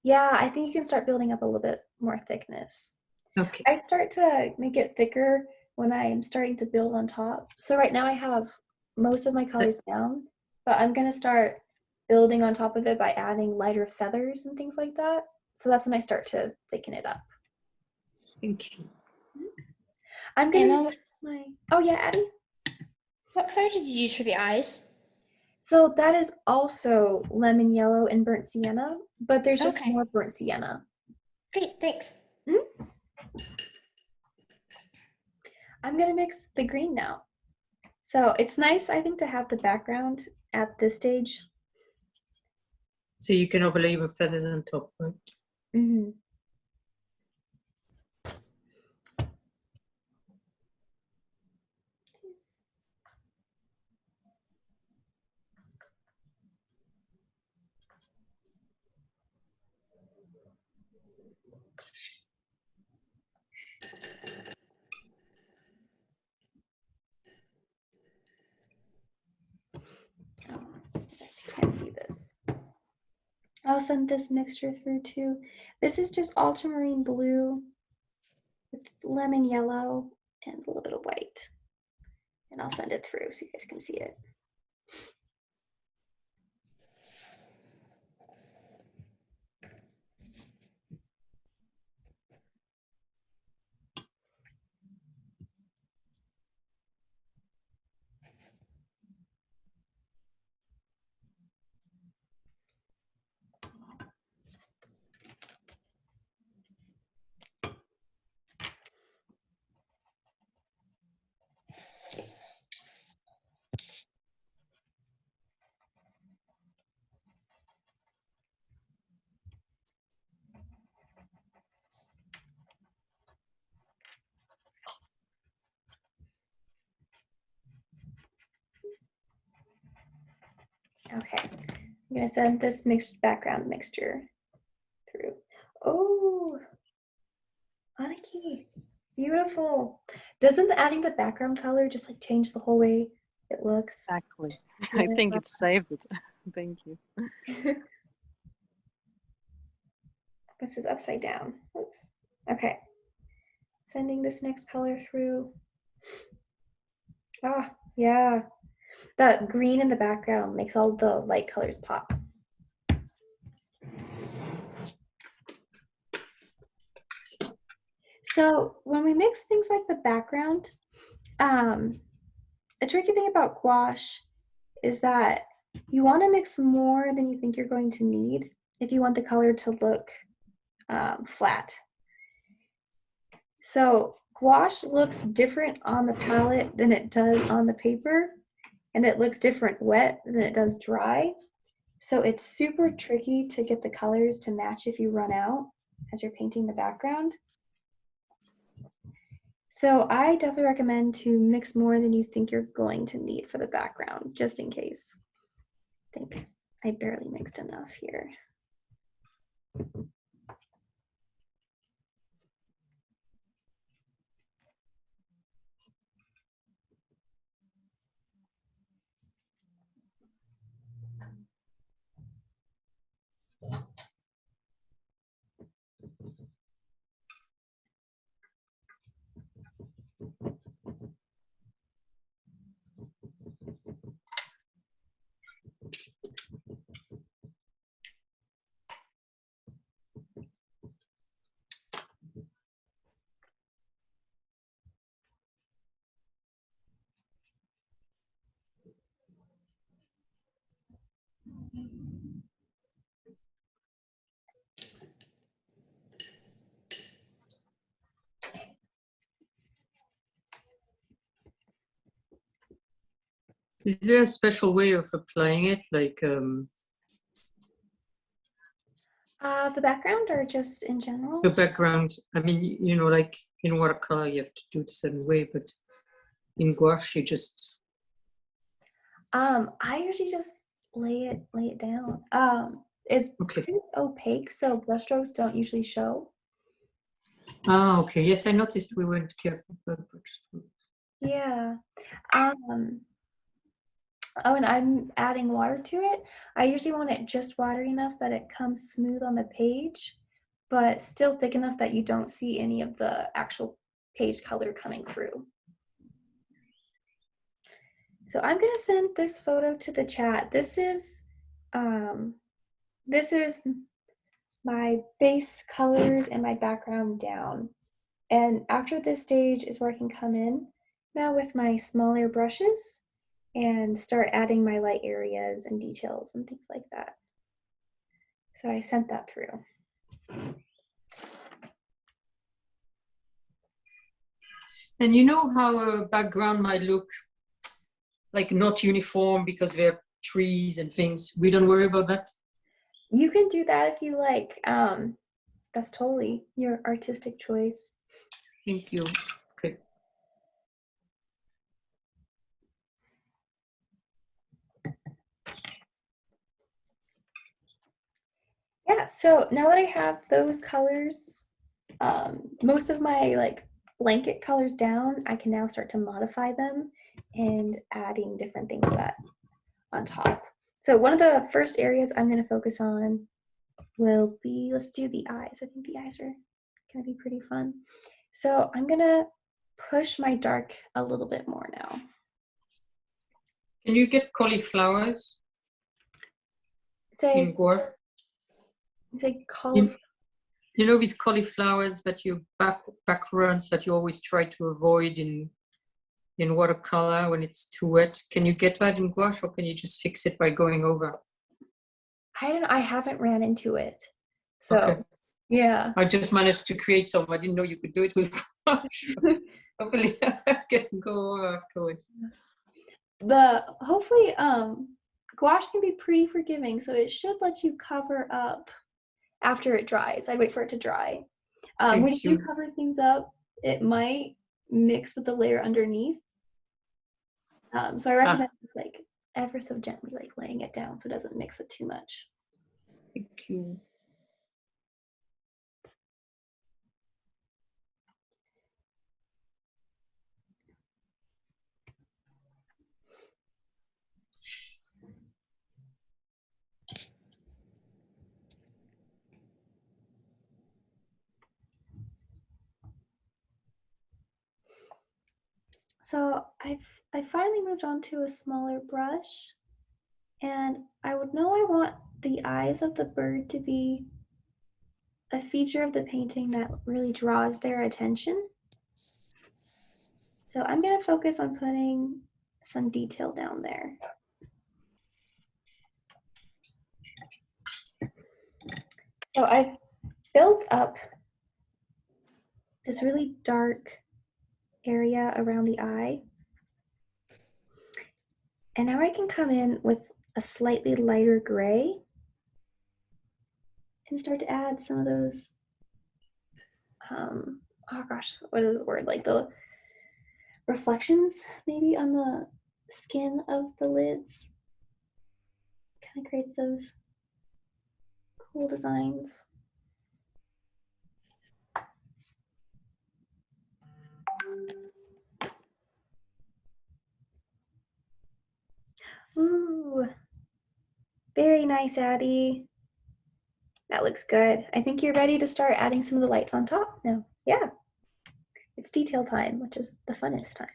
Yeah, I think you can start building up a little bit more thickness. Okay. I'd start to make it thicker when I'm starting to build on top. So right now I have most of my colors down, but I'm going to start building on top of it by adding lighter feathers and things like that. So that's when I start to thicken it up. Thank you. I'm going to oh yeah, Addie. What color did you use for the eyes? So that is also lemon yellow and burnt sienna, but there's just more burnt sienna. Great, thanks. I'm going to mix the green now. So it's nice, I think, to have the background at this stage. So you can overlay the feathers on top, right? Mm-hmm. You can't see this. I'll send this mixture through too. This is just ultramarine blue with lemon yellow and a little bit of white. And I'll send it through so you guys can see it. Okay, I'm gonna send this mixed background mixture through. Oh, Aniki, beautiful. Doesn't adding the background color just like change the whole way it looks? Exactly. Yeah. I think it saved it. Thank you. This is upside down. Oops. Okay. Sending this next color through. Ah, yeah. That green in the background makes all the light colors pop. So when we mix things like the background, a tricky thing about gouache is that you want to mix more than you think you're going to need if you want the color to look flat. So gouache looks different on the palette than it does on the paper, and it looks different wet than it does dry. So it's super tricky to get the colors to match if you run out as you're painting the background. So I definitely recommend to mix more than you think you're going to need for the background, just in case. I think I barely mixed enough here. Is there a special way of applying it? Like, The background or just in general? the background, I mean, you know, like in watercolor, you have to do it a certain way, but in gouache, you just. I usually just lay it down. It's Okay. pretty opaque, so brushstrokes don't usually show. Ah, okay. Yes, I noticed we weren't careful about brushstrokes. Yeah. Oh, and I'm adding water to it. I usually want it just watery enough that it comes smooth on the page, but still thick enough that you don't see any of the actual page color coming through. So I'm gonna send this photo to the chat. This is my base colors and my background down. And after this stage is where I can come in now with my smaller brushes and start adding my light areas and details and things like that. So I sent that through. And you know how a background might look like not uniform because there are trees and things? We don't worry about that? You can do that if you like. That's totally your artistic choice. Thank you. Okay. Yeah, so now that I have those colors, most of my like blanket colors down, I can now start to modify them and adding different things that on top. So one of the first areas I'm going to focus on will be, let's do the eyes. I think the eyes are going to be pretty fun. So I'm going to push my dark a little bit more now. Can you get cauliflowers in gouache? Say cauliflower. You know these cauliflowers that you backgrounds that you always try to avoid in watercolor when it's too wet. Can you get that in gouache, or can you just fix it by going over? I don't know. I haven't ran into it. So okay. Yeah. I just managed to create some. I didn't know you could do it with gouache. Hopefully I can go over afterwards. Hopefully gouache can be pretty forgiving, so it should let you cover up after it dries. I'd wait for it to dry. When you do cover things up, it might mix with the layer underneath. So I recommend like ever so gently like laying it down so it doesn't mix it too much. Thank you. So I finally moved on to a smaller brush, and I want the eyes of the bird to be a feature of the painting that really draws their attention. So I'm going to focus on putting some detail down there. So I've built up this really dark area around the eye. And now I can come in with a slightly lighter gray and start to add some of those, oh gosh, what is the word? Like the reflections maybe on the skin of the lids. Kind of creates those cool designs. Ooh, very nice, Addie. That looks good. I think you're ready to start adding some of the lights on top now. Yeah, it's detail time, which is the funnest time.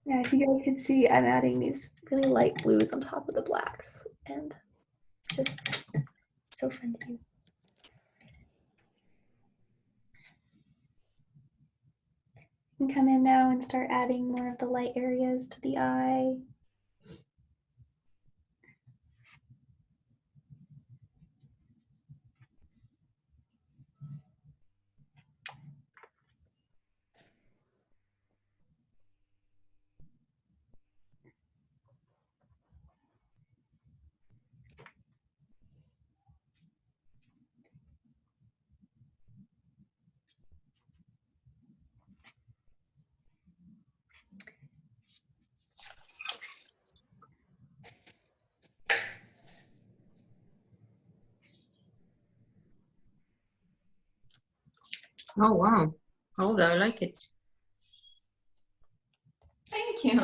Yeah, if you guys can see, I'm adding these really light blues on top of the blacks, and just so fun to do. You can come in now and start adding more of the light areas to the eye. Oh wow! Oh, I like it. Thank you.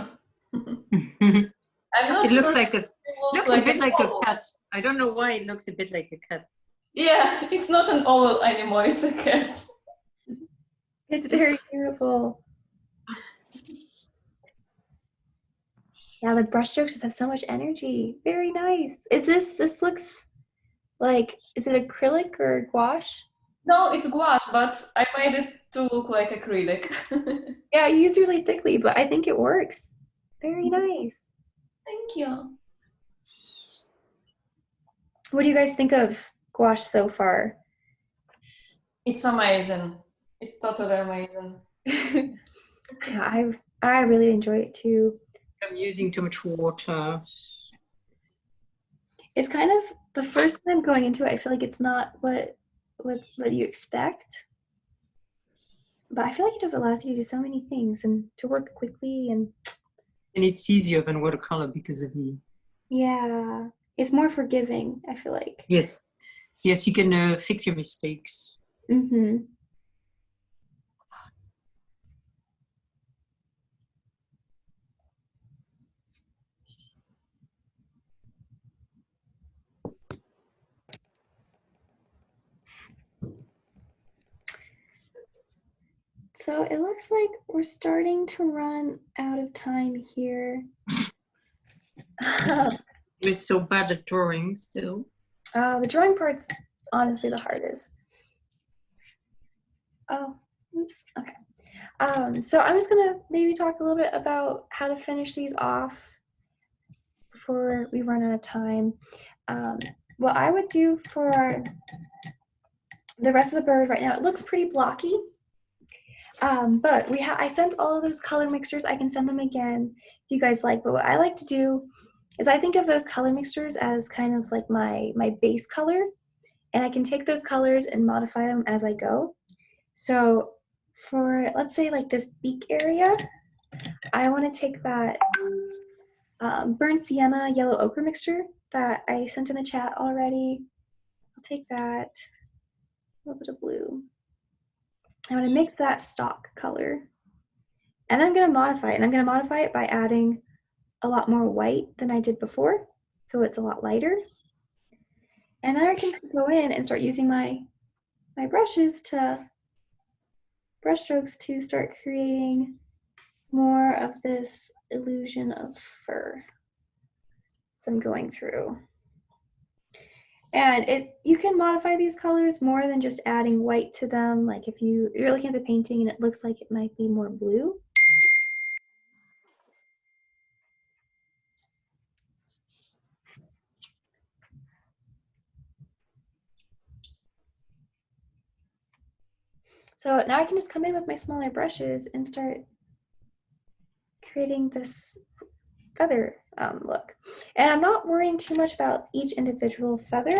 It looks like a bit like a cat. I don't know why it looks a bit like a cat. Yeah, it's not an owl anymore, it's a cat. It's very beautiful. Yeah, the brush strokes just have so much energy. Very nice. This looks like, is it acrylic or gouache? No, it's gouache, but I made it to look like acrylic. Yeah, you used really thickly, but I think it works. Very nice. Thank you. What do you guys think of gouache so far? It's amazing. It's totally amazing. Yeah, I really enjoy it too. I'm using too much water. It's kind of the first time going into it, I feel like it's not what you expect. But I feel like it just allows you to do so many things and to work quickly and it's easier than watercolor because of the. Yeah, it's more forgiving, I feel like. Yes, yes, you can fix your mistakes. Mm-hmm. So it looks like we're starting to run out of time here. We're so bad at drawing still. The drawing part's honestly the hardest. Oh, oops, okay. So I'm just gonna maybe talk a little bit about how to finish these off before we run out of time. What I would do for the rest of the bird right now, it looks pretty blocky. But I sent all of those color mixtures. I can send them again if you guys like. But what I like to do is I think of those color mixtures as kind of like my base color. And I can take those colors and modify them as I go. So for, let's say like this beak area, I want to take that burnt sienna yellow ochre mixture that I sent in the chat already. I'll take that, a little bit of blue. I'm going to mix that stock color. And then I'm going to modify it. And I'm going to modify it by adding a lot more white than I did before. So it's a lot lighter. And then I can go in and start using my brushes brush strokes to start creating more of this illusion of fur. So I'm going through. And you can modify these colors more than just adding white to them. Like if you're looking at the painting and it looks like it might be more blue. So now I can just come in with my smaller brushes and start creating this feather look. And I'm not worrying too much about each individual feather.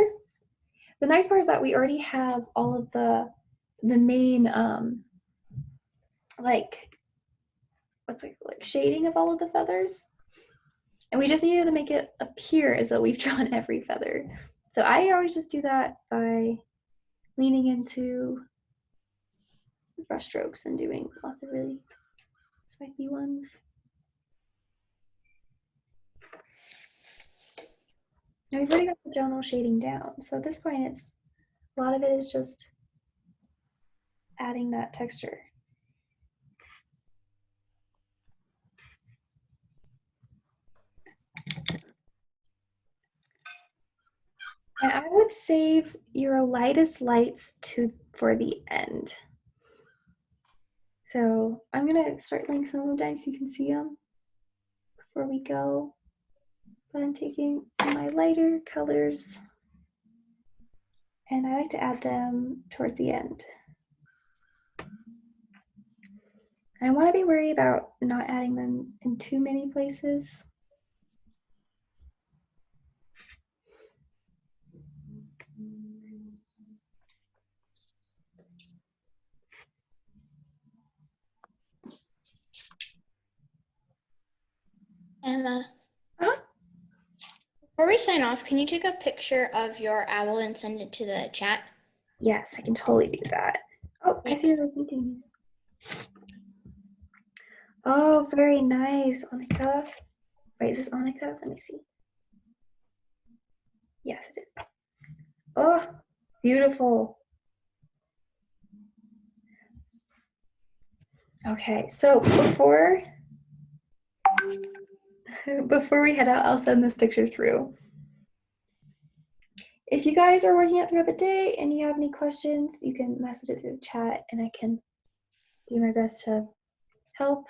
The nice part is that we already have all of the main like shading of all of the feathers. And we just needed to make it appear as though we've drawn every feather. So I always just do that by leaning into the brush strokes and doing lots of really spiky ones. Now we've already got the general shading down. So at this point, a lot of it is just adding that texture. And I would save your lightest lights for the end. So I'm gonna start laying some of them down so you can see them before we go. But I'm taking my lighter colors and I like to add them towards the end. I want to be worried about not adding them in too many places. Emma, before we sign off, can you take a picture of your owl and send it to the chat? Yes, I can totally do that. Oh, I see you're thinking. Oh, very nice, Annika. Wait, is this Annika? Let me see. Yes, it is. Oh, beautiful. Okay, so before we head out, I'll send this picture through. If you guys are working out throughout the day and you have any questions, you can message it through the chat and I can do my best to help.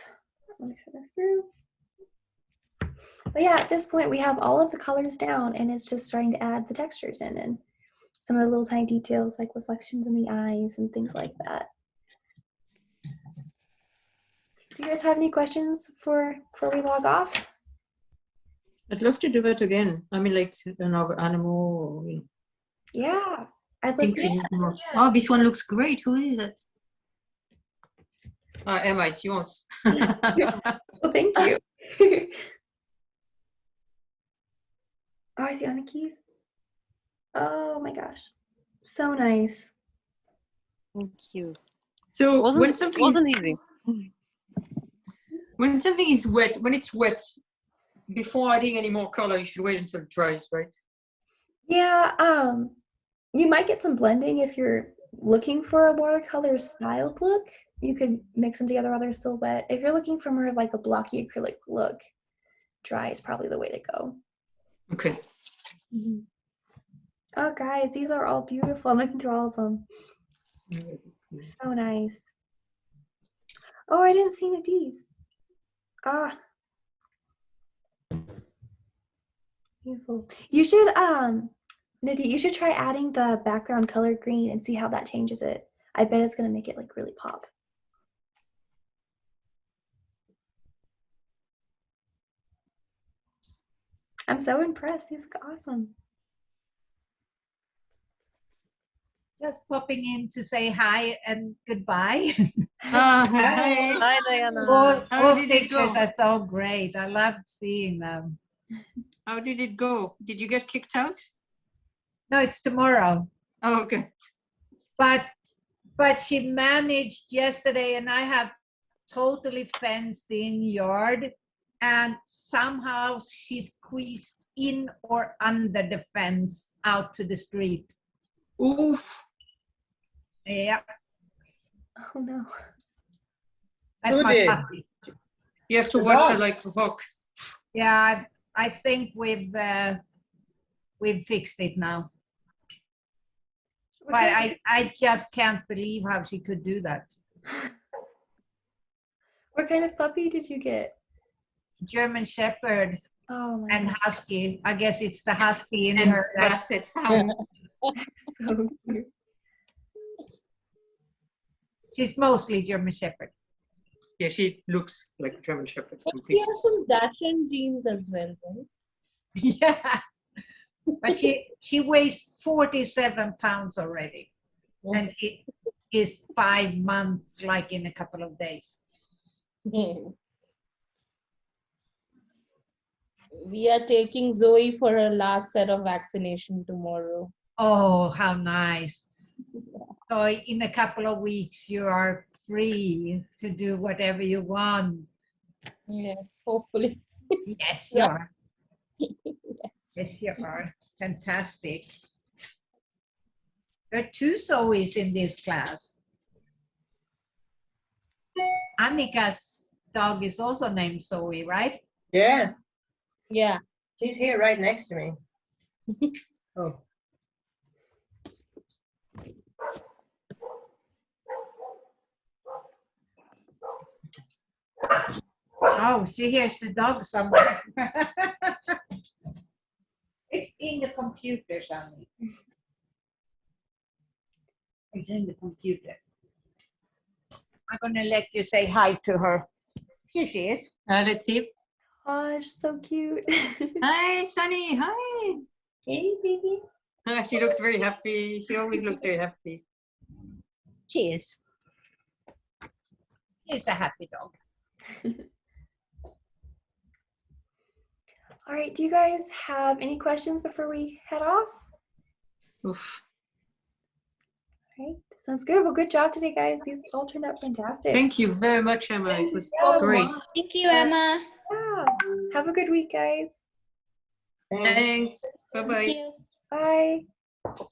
Let me send this through. But yeah, at this point we have all of the colors down and it's just starting to add the textures in and some of the little tiny details like reflections in the eyes and things like that. Do you guys have any questions before we log off? I'd love to do that again. I mean, like another animal. Or, yeah. I think we need more. Oh, this one looks great. Who is it? Emma, it's yours. Well, thank you. Oh, I see on the keys. Oh my gosh. So nice. Thank you. So Wasn't easy. When something is wet, when it's wet, before adding any more color, you should wait until it dries, right? Yeah, you might get some blending if you're looking for a watercolor styled look. You could mix them together while they're still wet. If you're looking for more of like a blocky acrylic look, dry is probably the way to go. Okay. Mm-hmm. Oh, guys, these are all beautiful. I'm looking through all of them. So nice. Oh, I didn't see any of these. Ah. Beautiful. You should, Nidhi, you should try adding the background color green and see how that changes it. I bet it's gonna make it like really pop. I'm so impressed. These look awesome. Just popping in to say hi and goodbye. Hi. Hi, Diana. All pictures are so great. I loved seeing them. How did it go? Did you get kicked out? No, it's tomorrow. Oh, okay. But she managed yesterday, and I have totally fenced in yard, and somehow she squeezed in or under the fence out to the street. Oof. Yeah. Oh no. That's my puppy. You have to watch her like a hawk. Yeah, I think we've fixed it now. But I just can't believe how she could do that. What kind of puppy did you get? German Shepherd. Oh my and God. Husky. I guess it's the Husky in And her. Basset Hound. So cute. She's mostly German Shepherd. Yeah, she looks like a German Shepherd. She has some Dachshund genes as well, right? Yeah. But she weighs 47 pounds already. And it is 5 months, like in a couple of days. We are taking Zoe for her last set of vaccination tomorrow. Oh, how nice. So in a couple of weeks, you are free to do whatever you want. Yes, hopefully. Yes, you are. Yes. Yes, you are. Fantastic. There are 2 Zoes in this class. Annika's dog is also named Zoe, right? Yeah, Yeah. she's here right next to me. Oh. Oh, she hears the dog somewhere. It's in the computer, Shani. It's in the computer. I'm gonna let you say hi to her. Here she is. Let's see. Gosh, so cute. Hi, Sunny. Hi. Hey, baby. She looks very happy. She always looks very happy. She is. She's a happy dog. All right, do you guys have any questions before we head off? Oof. All right, sounds good. Well, good job today, guys. These all turned out fantastic. Thank you very much, Emma. It was Yeah. great. Thank you, Emma. Yeah. Have a good week, guys. Thanks. Bye-bye. Thank you. Bye.